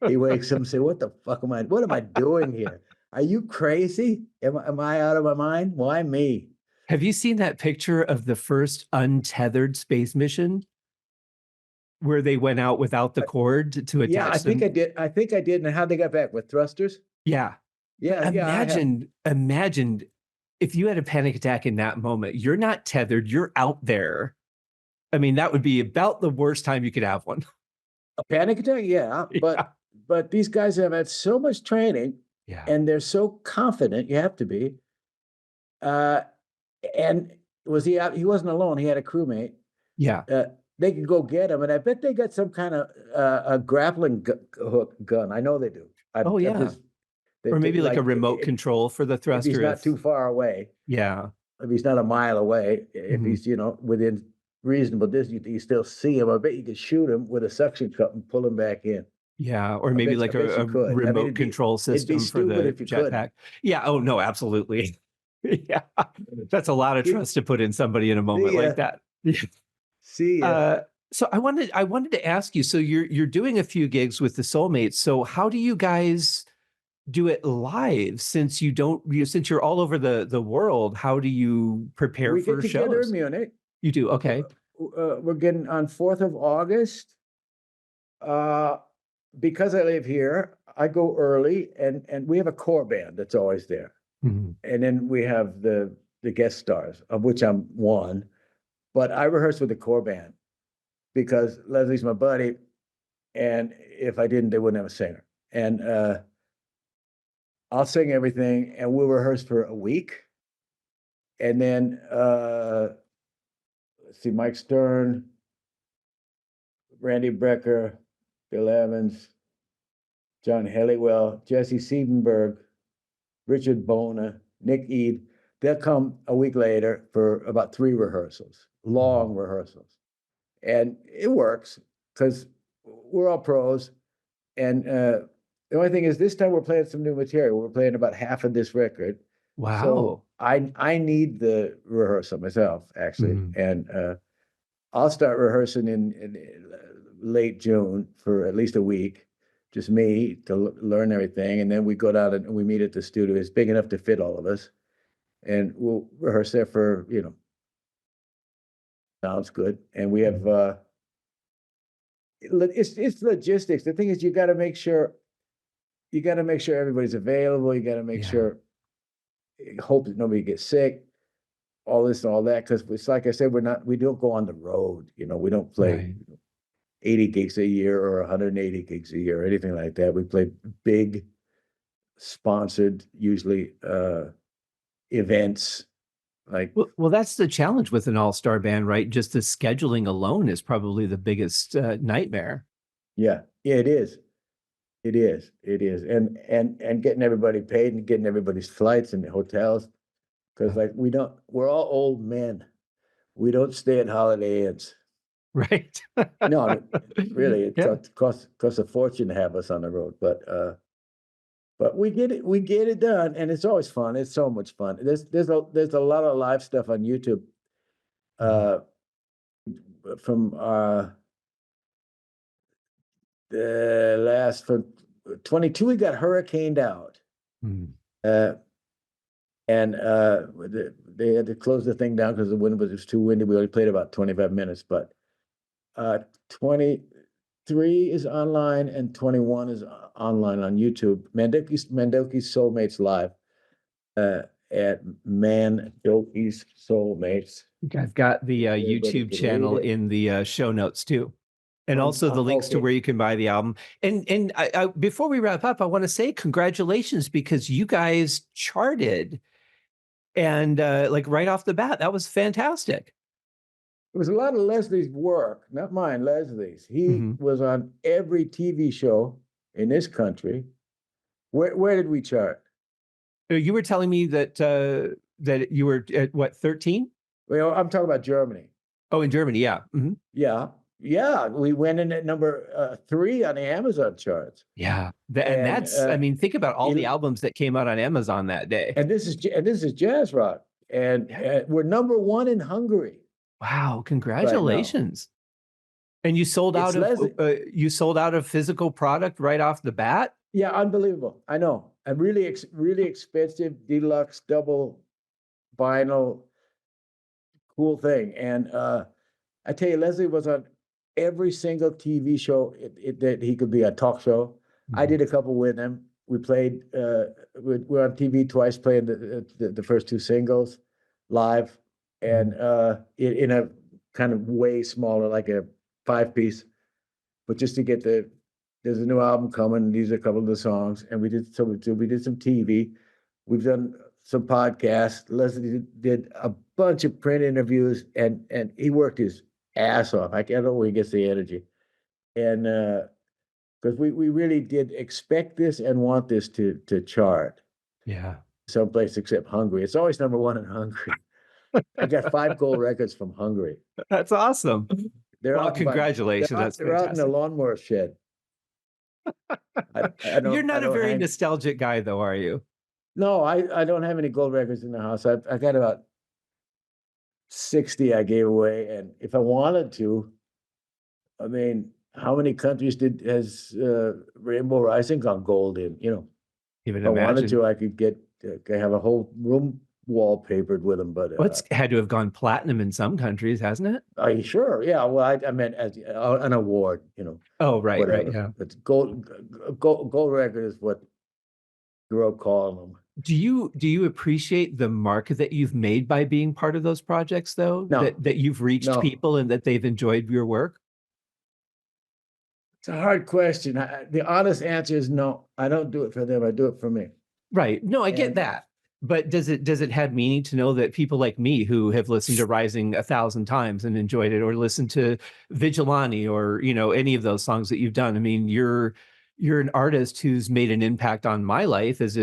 Speaker 2: He wakes up and say, what am I doing here? Are you crazy? Am I out of my mind? Why me?
Speaker 1: Have you seen that picture of the first untethered space mission where they went out without the cord to attach
Speaker 2: Yeah, I think I did. I think I did. And how they got back with thrusters?
Speaker 1: Yeah.
Speaker 2: Yeah.
Speaker 1: Imagine if you had a panic attack in that moment. You're not tethered. You're out there. I mean, that would be about the worst time you could have one.
Speaker 2: A panic attack? Yeah. But these guys have had so much training, and they're so confident. You have to be. And was he out? He wasn't alone. He had a crewmate.
Speaker 1: Yeah.
Speaker 2: They could go get him, and I bet they got some kind of a grappling hook gun. I know they do.
Speaker 1: Or maybe like a remote control for the thruster.
Speaker 2: If he's not too far away.
Speaker 1: Yeah.
Speaker 2: If he's not a mile away, if he's, within reasonable distance, you still see him. I bet you could shoot him with a suction cup and pull him back in.
Speaker 1: Yeah, or maybe like a remote control system for the jetpack. Yeah. Oh no, absolutely. Yeah, that's a lot of trust to put in somebody in a moment like that.
Speaker 2: See.
Speaker 1: So I wanted to ask you. So you're doing a few gigs with the Soulmates. So how do you guys do it live? Since since you're all over the world, how do you prepare for
Speaker 2: We get together
Speaker 1: shows?
Speaker 2: in Munich.
Speaker 1: You do, okay.
Speaker 2: We're getting on 4th of August. Because I live here, I go early, and we have a core band that's always there. And then we have the guest stars, of which I'm one. But I rehearse with the core band because Leslie's my buddy, and if I didn't, they wouldn't have a singer. And I'll sing everything, and we'll rehearse for a week. And then let's see, Mike Stern, Randy Brecker, Bill Evans, John Helliwell, Jesse Siebenberg, Richard Bona, Nick Eade. They'll come a week later for about 3 rehearsals, long rehearsals. And it works because we're all pros. And the only thing is, this time we're playing some new material. We're playing about half of this record.
Speaker 1: Wow.
Speaker 2: So I need the rehearsal myself, actually. And I'll start rehearsing in late June for at least a week. Just me to learn everything, and then we go down and we meet at the studio. It's big enough to fit all of us, and we'll rehearse there for sounds good. And we have it's logistics. The thing is, you got to make sure everybody's available. You got to make sure, hope that nobody gets sick, all this and all that, because it's like I said, we don't go on the road. We don't play 80 gigs a year or 180 gigs a year or anything like that. We play big, sponsored, usually events.
Speaker 1: Well, that's the challenge with an all-star band, right? Just the scheduling alone is probably the biggest nightmare.
Speaker 2: Yeah, it is. It is. And getting everybody paid and getting everybody's flights and hotels, because we're all old men. We don't stay at Holiday Inns.
Speaker 1: Right.
Speaker 2: No, really, it costs a fortune to have us on the road, but we get it done, and it's always fun. It's so much fun. There's a lot of live stuff on YouTube. From from 22, we got hurricaned out, and they had to close the thing down because the wind was too windy. We only played about 25 minutes, but 23 is online and 21 is online on YouTube. Mandoki Soulmates Live at Mandoki's Soulmates.
Speaker 1: I've got the YouTube channel in the show notes too, and also the links to where you can buy the album. And I, before we wrap up, I want to say congratulations, because you guys charted, and right off the bat, that was fantastic.
Speaker 2: It was a lot of Leslie's work, not mine, Leslie's. He was on every TV show in this country. Where did we chart?
Speaker 1: You were telling me that that you were at what, 13?
Speaker 2: Well, I'm talking about Germany.
Speaker 1: Oh, in Germany, yeah. Mm-hmm.
Speaker 2: Yeah. We went in at number 3 on the Amazon charts.
Speaker 1: Yeah, and that's, I mean, think about all the albums that came out on Amazon that day.
Speaker 2: And this is jazz rock, and we're number 1 in Hungary.
Speaker 1: Wow, congratulations! And you sold out of physical product right off the bat.
Speaker 2: Yeah, unbelievable. I know. A really expensive deluxe double vinyl, cool thing. And I tell you, Leslie was on every single TV show that he could be on, talk show. I did a couple with him. We played. We're on TV twice, playing the first 2 singles live, and in a kind of way smaller, like a 5-piece, but just to get there's a new album coming. These are a couple of the songs, and we did some TV. We've done some podcasts. Leslie did a bunch of print interviews, and he worked his ass off. I don't know where he gets the energy, and because we really did expect this and want this to chart.
Speaker 1: Yeah,
Speaker 2: someplace except Hungary. It's always number 1 in Hungary. I got 5 gold records from Hungary.
Speaker 1: That's awesome.
Speaker 2: Well,
Speaker 1: congratulations.
Speaker 2: They're out in the lawnmower shed.
Speaker 1: You're not a very nostalgic guy, though, are you?
Speaker 2: No, I don't have any gold records in the house. I got about 60 I gave away, and if I wanted to, I mean, how many countries has Rainbow Rising gone gold in? You know,
Speaker 1: even
Speaker 2: if I wanted to, I could have a whole room wallpapered with them. But
Speaker 1: it's had to have gone platinum in some countries, hasn't it?
Speaker 2: Are you sure? Yeah. Well, I meant as an award, you know.
Speaker 1: Oh, right,
Speaker 2: whatever.
Speaker 1: right, yeah.
Speaker 2: But gold record is what grew up calling them.
Speaker 1: Do you appreciate the mark that you've made by being part of those projects, though?
Speaker 2: No.
Speaker 1: That you've reached people and that they've enjoyed your work?
Speaker 2: It's a hard question. The honest answer is no. I don't do it for them. I do it for me.
Speaker 1: Right. No, I get that. But does it have meaning to know that people like me who have listened to Rising 1,000 times and enjoyed it, or listened to Vigilante, or any of those songs that you've done? I mean, you're an artist who's made an impact on my life as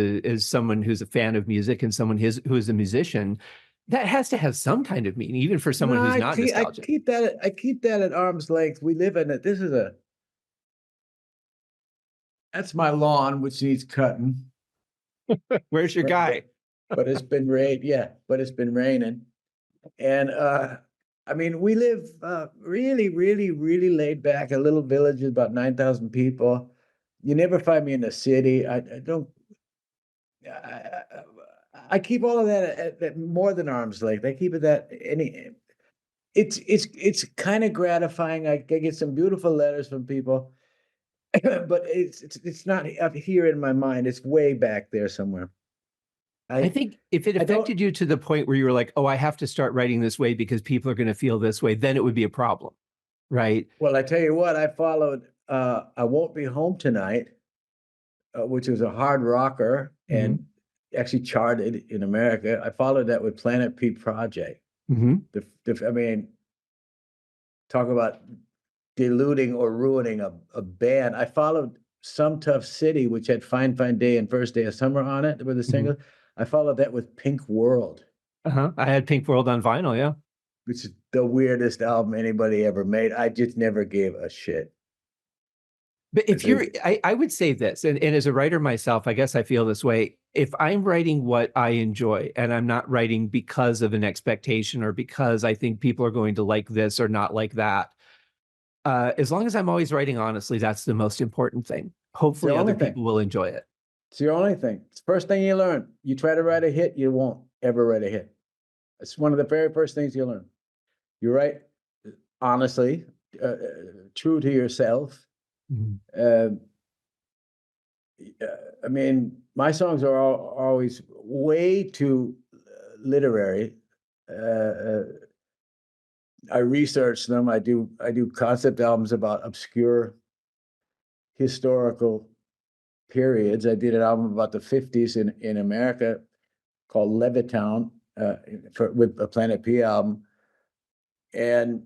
Speaker 1: someone who's a fan of music and someone who is a musician. That has to have some kind of meaning, even for someone who's not nostalgic.
Speaker 2: I keep that at arm's length. We live in it. That's my lawn, which needs cutting.
Speaker 1: Where's your guy?
Speaker 2: But it's been raining. And I mean, we live really, really, really laid back. A little village of about 9,000 people. You never find me in the city. I keep all of that at more than arm's length. I keep it that it's kind of gratifying. I get some beautiful letters from people, but it's not up here in my mind. It's way back there somewhere.
Speaker 1: I think if it affected you to the point where you were like, oh, I have to start writing this way because people are going to feel this way, then it would be a problem, right?
Speaker 2: Well, I tell you what, I followed I Won't Be Home Tonight, which was a hard rocker and actually charted in America. I followed that with Planet Pete Project. I mean, talk about diluting or ruining a band. I followed Some Tough City, which had Fine Fine Day and First Day of Summer on it with the single. I followed that with Pink World.
Speaker 1: I had Pink World on vinyl, yeah.
Speaker 2: Which is the weirdest album anybody ever made. I just never gave a shit.
Speaker 1: But if I would say this, and as a writer myself, I guess I feel this way. If I'm writing what I enjoy and I'm not writing because of an expectation or because I think people are going to like this or not like that, as long as I'm always writing honestly, that's the most important thing. Hopefully other people will enjoy it.
Speaker 2: It's your only thing. It's the first thing you learn. You try to write a hit, you won't ever write a hit. It's one of the very first things you learn. You write honestly, true to yourself. I mean, my songs are always way too literary. I research them. I do concept albums about obscure historical periods. I did an album about the 50s in America called Levittown with a Planet P album. And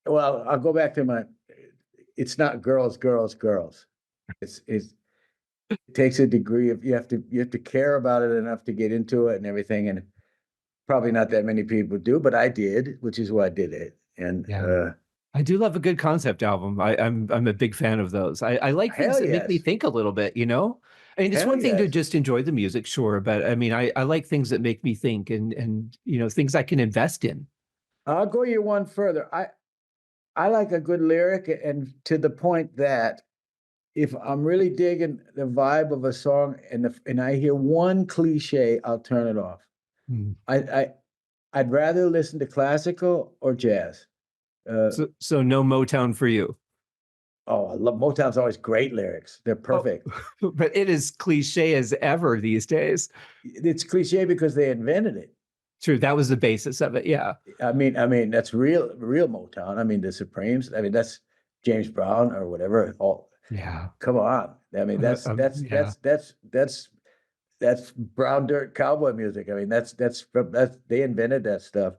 Speaker 2: well, I'll go back to it's not girls, girls, girls. It takes a degree of you have to care about it enough to get into it and everything. And probably not that many people do, but I did, which is why I did it. And
Speaker 1: Yeah. I do love a good concept album. I'm a big fan of those. I like things
Speaker 2: hell
Speaker 1: that make me
Speaker 2: yes.
Speaker 1: think a little bit, you know? I mean, it's
Speaker 2: Hell
Speaker 1: one thing to
Speaker 2: yes.
Speaker 1: just enjoy the music, sure, but I mean, I like things that make me think and you know, things I can invest in.
Speaker 2: I'll go you one further. I like a good lyric, and to the point that if I'm really digging the vibe of a song and I hear one cliche, I'll turn it off.
Speaker 1: Hmm.
Speaker 2: I'd rather listen to classical or jazz.
Speaker 1: So no Motown for you.
Speaker 2: Oh, I love Motown's always great lyrics. They're
Speaker 1: Oh,
Speaker 2: perfect.
Speaker 1: but it is cliche as ever these days.
Speaker 2: It's cliche because they invented it.
Speaker 1: True, that was the basis of it. Yeah.
Speaker 2: I mean, that's real Motown. I mean, the Supremes. I mean, that's James Brown or whatever. Oh,
Speaker 1: Yeah.
Speaker 2: come on. I mean, that's that's
Speaker 1: Yeah.
Speaker 2: that's that's that's that's brown dirt cowboy music. I mean, that's they invented that stuff.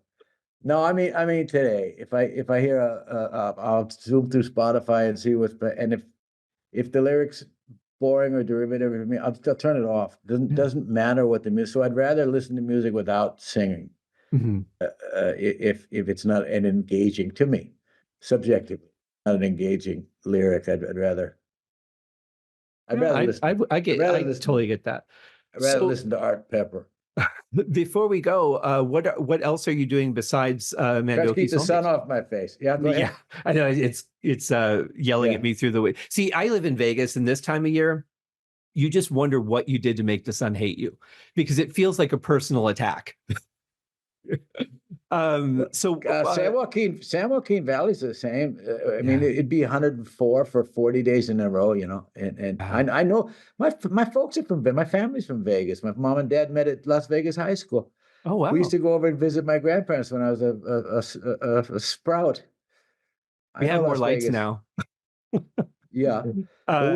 Speaker 2: No, I mean today, if I hear I'll zoom through Spotify and see what's and if the lyrics boring or derivative of me, I'll turn it off. Doesn't matter what the music. So I'd rather listen to music without singing.
Speaker 1: Mhm.
Speaker 2: If it's not an engaging to me, subjectively, not an engaging lyric, I'd
Speaker 1: Yeah,
Speaker 2: rather listen.
Speaker 1: I totally get that.
Speaker 2: I'd rather
Speaker 1: So
Speaker 2: listen to Art Pepper.
Speaker 1: before we go, what else are you doing besides
Speaker 2: Try to
Speaker 1: Mandoki
Speaker 2: keep the sun
Speaker 1: Soulmates?
Speaker 2: off my face. Yeah, go
Speaker 1: Yeah,
Speaker 2: ahead.
Speaker 1: I know it's yelling
Speaker 2: Yeah.
Speaker 1: at me through the way. See, I live in Vegas, and this time of year, you just wonder what you did to make the sun hate you, because it feels like a personal attack. So
Speaker 2: San Joaquin Valley's the same. I mean,
Speaker 1: yeah,
Speaker 2: it'd be 104 for 40 days in a row, you know. And
Speaker 1: wow.
Speaker 2: I know my folks are from my family's from Vegas. My mom and dad met at Las Vegas High School.
Speaker 1: Oh
Speaker 2: We used
Speaker 1: wow,
Speaker 2: to go over and visit my grandparents when I was a sprout.
Speaker 1: we
Speaker 2: I know
Speaker 1: have more
Speaker 2: Las
Speaker 1: lights
Speaker 2: Vegas.
Speaker 1: now.
Speaker 2: Yeah. Well,
Speaker 1: Uh,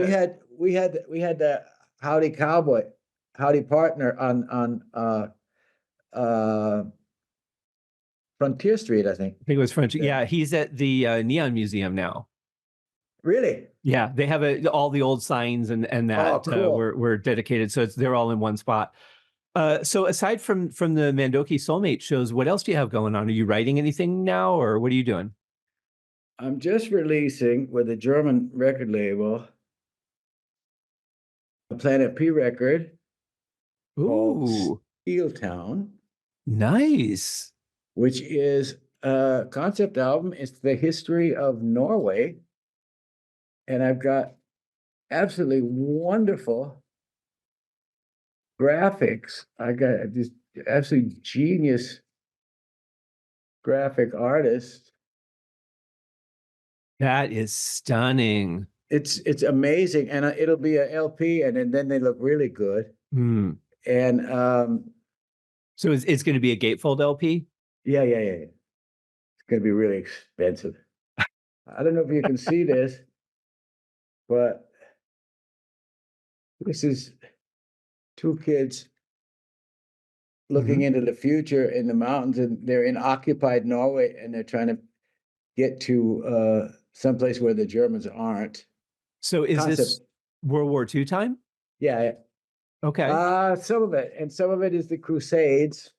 Speaker 2: we had the Howdy Cowboy, Howdy Partner on uh Frontier Street, I think.
Speaker 1: I think it was French.
Speaker 2: Yeah.
Speaker 1: Yeah, he's at the Neon Museum now.
Speaker 2: Really?
Speaker 1: Yeah, they have all the old signs and
Speaker 2: Oh,
Speaker 1: that
Speaker 2: cool.
Speaker 1: were dedicated, so they're all in one spot. So aside from the Mandoki Soulmate shows, what else do you have going on? Are you writing anything now, or what are you doing?
Speaker 2: I'm just releasing with a German record label a Planet P record called
Speaker 1: Ooh,
Speaker 2: Steeltown,
Speaker 1: nice.
Speaker 2: which is a concept album. It's the history of Norway. And I've got absolutely wonderful graphics. I got this absolutely genius graphic artist.
Speaker 1: That is stunning.
Speaker 2: It's amazing, and it'll be a LP, and then they look really good.
Speaker 1: Hmm.
Speaker 2: And
Speaker 1: So it's going to be a gatefold LP?
Speaker 2: yeah. It's going to be really expensive. I don't know if you can see this, but this is two kids looking
Speaker 1: Mhm.
Speaker 2: into the future in the mountains, and they're in occupied Norway, and they're trying to get to someplace where the Germans aren't.
Speaker 1: So is this
Speaker 2: Concept,
Speaker 1: World War II time?
Speaker 2: yeah.
Speaker 1: Okay.
Speaker 2: Some of it, and some of it is the Crusades.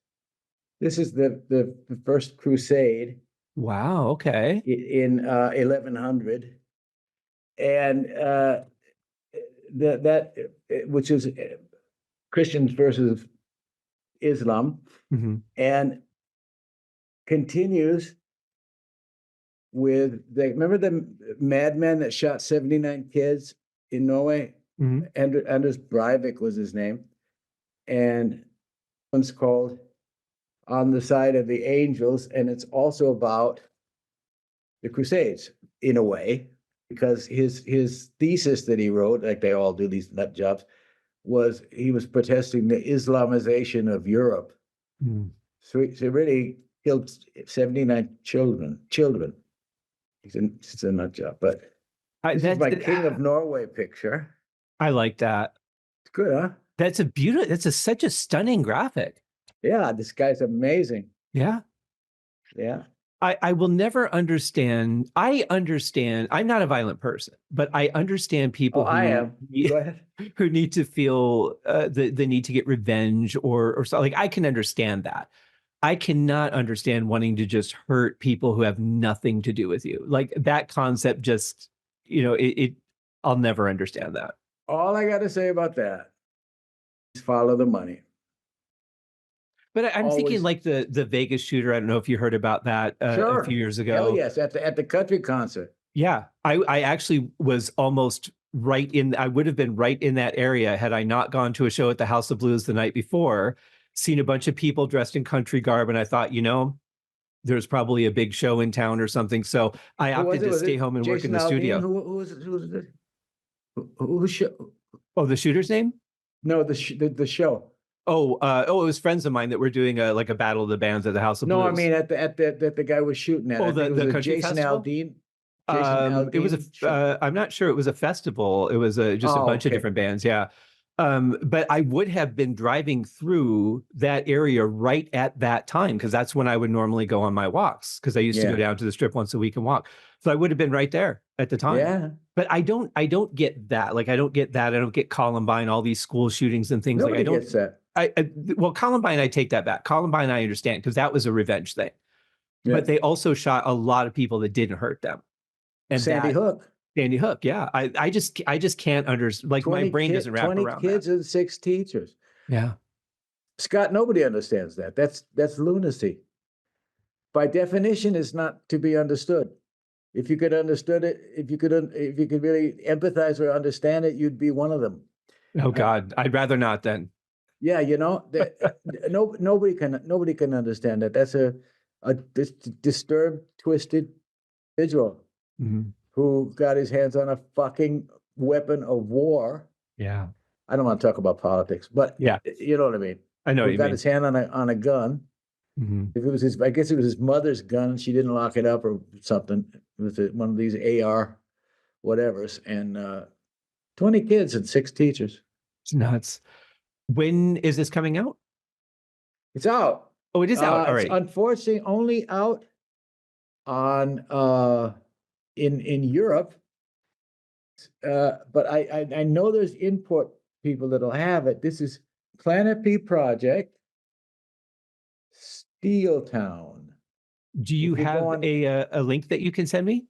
Speaker 2: This is the first Crusade
Speaker 1: Wow. Okay.
Speaker 2: in 1100, and which is Christians versus Islam,
Speaker 1: Mhm.
Speaker 2: and continues with remember the madman that shot 79 kids in Norway?
Speaker 1: Mhm.
Speaker 2: Anders Breivik was his name, and one's called On the Side of the Angels, and it's also about the Crusades in a way, because his thesis that he wrote, like they all do these nut jobs, was he was protesting the Islamization of Europe.
Speaker 1: Mhm.
Speaker 2: So he really killed 79 children. It's a nut job, but this is my King of Norway picture.
Speaker 1: I like that.
Speaker 2: It's good, huh?
Speaker 1: That's a beautiful. Such a stunning graphic.
Speaker 2: Yeah, this guy's amazing.
Speaker 1: Yeah.
Speaker 2: Yeah.
Speaker 1: I will never understand. I understand. I'm not a violent person, but I understand
Speaker 2: Oh,
Speaker 1: people
Speaker 2: I
Speaker 1: who
Speaker 2: am. Go ahead.
Speaker 1: who need to feel the need to get revenge or so. Like I can understand that. I cannot understand wanting to just hurt people who have nothing to do with you. Like that concept just, it I'll never understand that.
Speaker 2: All I got to say about that is follow the money.
Speaker 1: But I'm thinking
Speaker 2: Always.
Speaker 1: like the Vegas shooter. I don't know if you heard about that a few
Speaker 2: Sure.
Speaker 1: years
Speaker 2: Hell
Speaker 1: ago.
Speaker 2: yes. At the country concert.
Speaker 1: Yeah, I actually was almost right in. I would have been right in that area had I not gone to a show at the House of Blues the night before, seen a bunch of people dressed in country garb, and I thought, there's probably a big show in town or something. So I
Speaker 2: Who was
Speaker 1: opted
Speaker 2: it?
Speaker 1: to
Speaker 2: Was
Speaker 1: stay
Speaker 2: it
Speaker 1: home and work in
Speaker 2: Jason
Speaker 1: the
Speaker 2: Aldean?
Speaker 1: studio.
Speaker 2: Who was it? Who was it? Who show?
Speaker 1: Oh, the shooter's name?
Speaker 2: No, the show.
Speaker 1: It was friends of mine that were doing like a battle of the bands at the House of
Speaker 2: No, I
Speaker 1: Blues.
Speaker 2: mean at the guy was shooting at.
Speaker 1: Oh,
Speaker 2: I think it was
Speaker 1: the
Speaker 2: a
Speaker 1: country
Speaker 2: Jason
Speaker 1: festival.
Speaker 2: Aldean. Jason
Speaker 1: It was
Speaker 2: Aldean show.
Speaker 1: I'm not sure it was a festival. It was just a
Speaker 2: Oh,
Speaker 1: bunch of
Speaker 2: okay.
Speaker 1: different bands. Yeah. But I would have been driving through that area right at that time because that's when I would normally go on my walks because I used to go
Speaker 2: Yeah.
Speaker 1: down to the strip once a week and walk. So I would have been right there at the time.
Speaker 2: Yeah.
Speaker 1: But I don't get that. Like I don't get that. I don't get Columbine, all these school shootings and things.
Speaker 2: Nobody
Speaker 1: Like I don't
Speaker 2: gets that.
Speaker 1: well, Columbine, I take that back. Columbine, I understand because that was a revenge thing.
Speaker 2: Yeah.
Speaker 1: But they also shot a lot of people that didn't hurt them. And
Speaker 2: Sandy
Speaker 1: that
Speaker 2: Hook.
Speaker 1: Sandy Hook, yeah. I just can't understand. Like my brain doesn't wrap
Speaker 2: 20
Speaker 1: around
Speaker 2: kids
Speaker 1: that.
Speaker 2: and 6 teachers.
Speaker 1: Yeah.
Speaker 2: Scott, nobody understands that. That's lunacy. By definition, it's not to be understood. If you could understood it, if you could really empathize or understand it, you'd be one of them.
Speaker 1: Oh God, I'd rather not then.
Speaker 2: Yeah, nobody can understand that. That's a disturbed, twisted individual
Speaker 1: Mhm.
Speaker 2: who got his hands on a fucking weapon of war.
Speaker 1: Yeah.
Speaker 2: I don't want to talk about politics, but
Speaker 1: Yeah.
Speaker 2: you know what I mean.
Speaker 1: I know what
Speaker 2: Who
Speaker 1: you
Speaker 2: got
Speaker 1: mean.
Speaker 2: his hand on a gun.
Speaker 1: Mhm.
Speaker 2: If it was I guess it was his mother's gun. She didn't lock it up or something. It was one of these AR whatevers, and 20 kids and 6 teachers.
Speaker 1: It's nuts. When is this coming out?
Speaker 2: It's out.
Speaker 1: Oh, it is out. All
Speaker 2: It's
Speaker 1: right.
Speaker 2: unfortunately only out on in Europe. But I know there's import people that'll have it. This is Planet P Project, Steeltown.
Speaker 1: Do you
Speaker 2: If you
Speaker 1: have
Speaker 2: go on-
Speaker 1: a link that you can send me?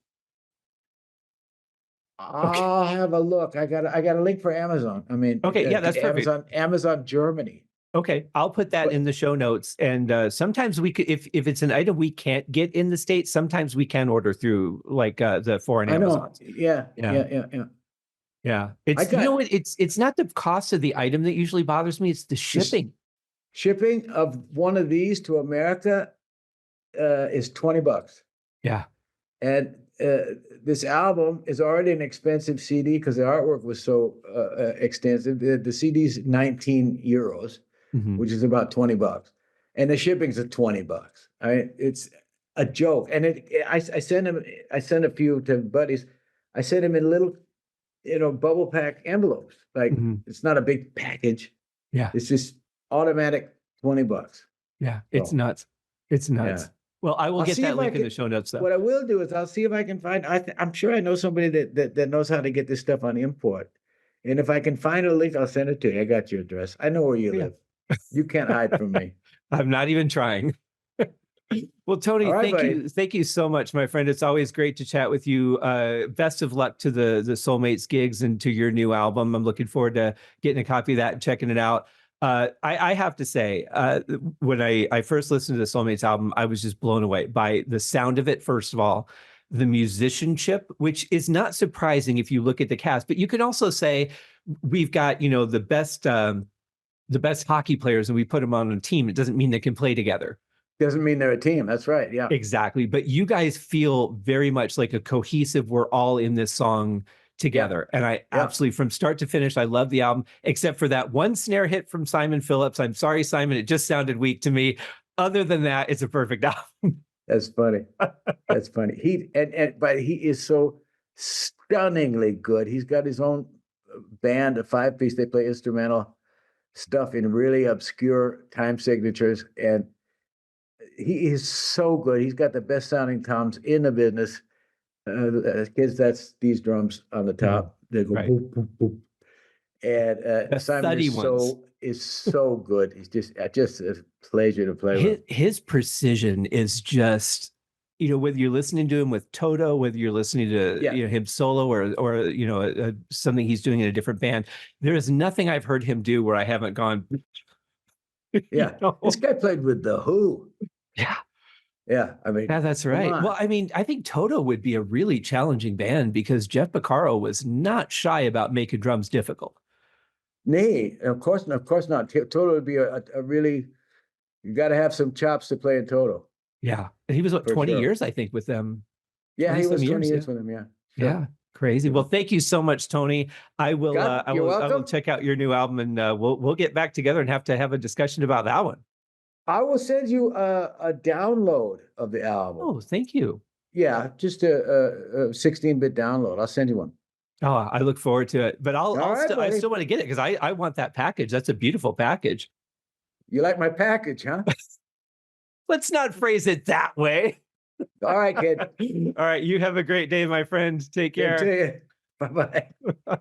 Speaker 2: I'll have a look. I got a link for Amazon. I mean,
Speaker 1: Okay, yeah, that's perfect.
Speaker 2: Amazon Germany.
Speaker 1: Okay, I'll put that
Speaker 2: But-
Speaker 1: in the show notes. And sometimes we could, if it's an item we can't get in the States, sometimes we can order through like the foreign
Speaker 2: I know.
Speaker 1: Amazons.
Speaker 2: Yeah.
Speaker 1: Yeah. It's it's not the cost of the item that usually bothers me. It's the shipping.
Speaker 2: Shipping of one of these to America is $20.
Speaker 1: Yeah.
Speaker 2: And this album is already an expensive CD because the artwork was so extensive. The CD's 19 euros,
Speaker 1: Mhm.
Speaker 2: which is about $20, and the shipping's at $20. It's a joke. And I sent a few to buddies. I sent him in little, bubble pack envelopes. Like
Speaker 1: Mhm.
Speaker 2: it's not a big package.
Speaker 1: Yeah.
Speaker 2: It's just automatic $20.
Speaker 1: Yeah. It's
Speaker 2: So,
Speaker 1: nuts. It's nuts.
Speaker 2: yeah.
Speaker 1: Well, I will
Speaker 2: I'll
Speaker 1: get
Speaker 2: see
Speaker 1: that
Speaker 2: if I
Speaker 1: link in
Speaker 2: can-
Speaker 1: the show notes though.
Speaker 2: What I will do is I'll see if I can find. I'm sure I know somebody that knows how to get this stuff on import, and if I can find a link, I'll send it to you. I got your address. I know where you
Speaker 1: Yeah.
Speaker 2: live. You can't hide from me.
Speaker 1: I'm not even trying. Well, Tony,
Speaker 2: All right,
Speaker 1: thank you so much, my friend. It's always great to chat with you. Best of luck to the Soulmates gigs and to your new album. I'm looking forward to getting a copy of that and checking it out. I have to say, when I first listened to the Soulmates album, I was just blown away by the sound of it. First of all, the musicianship, which is not surprising if you look at the cast, but you can also say we've got the best hockey players and we put them on a team. It doesn't mean they can play together.
Speaker 2: Doesn't mean they're a team. That's right. Yeah.
Speaker 1: Exactly. But you guys feel very much like a cohesive, we're all in this song together. And I absolutely, from start to finish, I love the album, except for that one snare hit from Simon Phillips. I'm sorry, Simon, it just sounded weak to me. Other than that, it's a perfect album.
Speaker 2: That's funny. That's funny. But he is so stunningly good. He's got his own band, a 5-piece. They play instrumental stuff in really obscure time signatures, and he is so good. He's got the best sounding toms in the business. Kids, that's these drums on the top. They go
Speaker 1: Right.
Speaker 2: boop, boop, boop. And
Speaker 1: The
Speaker 2: Simon
Speaker 1: thuddy ones.
Speaker 2: is so good. He's just a pleasure to play with.
Speaker 1: His precision is just, whether you're listening to him with Toto, whether you're listening to him solo or something he's doing in a different band, there is nothing I've heard him do where I haven't gone.
Speaker 2: Yeah, this guy played with the Who.
Speaker 1: Yeah.
Speaker 2: Yeah, I mean,
Speaker 1: that's right. Well, I mean, I think Toto would be a really challenging band because Jeff Beccaro was not shy about making drums difficult.
Speaker 2: Nay, of course not. Toto would be a really, you got to have some chops to play in Toto.
Speaker 1: Yeah, and he was 20 years, I think, with them.
Speaker 2: Yeah, he was 20 years with them. Yeah.
Speaker 1: Sure. Yeah, crazy. Well, thank you so much, Tony. I will. I will check out your new album, and we'll get back together and have a discussion about that one.
Speaker 2: I will send you a download of the album.
Speaker 1: Oh, thank you.
Speaker 2: Yeah, just a 16-bit download. I'll send you one.
Speaker 1: Oh, I look forward to it. But I still want to get it because I want that package. That's a beautiful package.
Speaker 2: You like my package, huh?
Speaker 1: Let's not phrase it that way.
Speaker 2: All right, kid.
Speaker 1: All right. You have a great day, my friend. Take care.
Speaker 2: Bye-bye.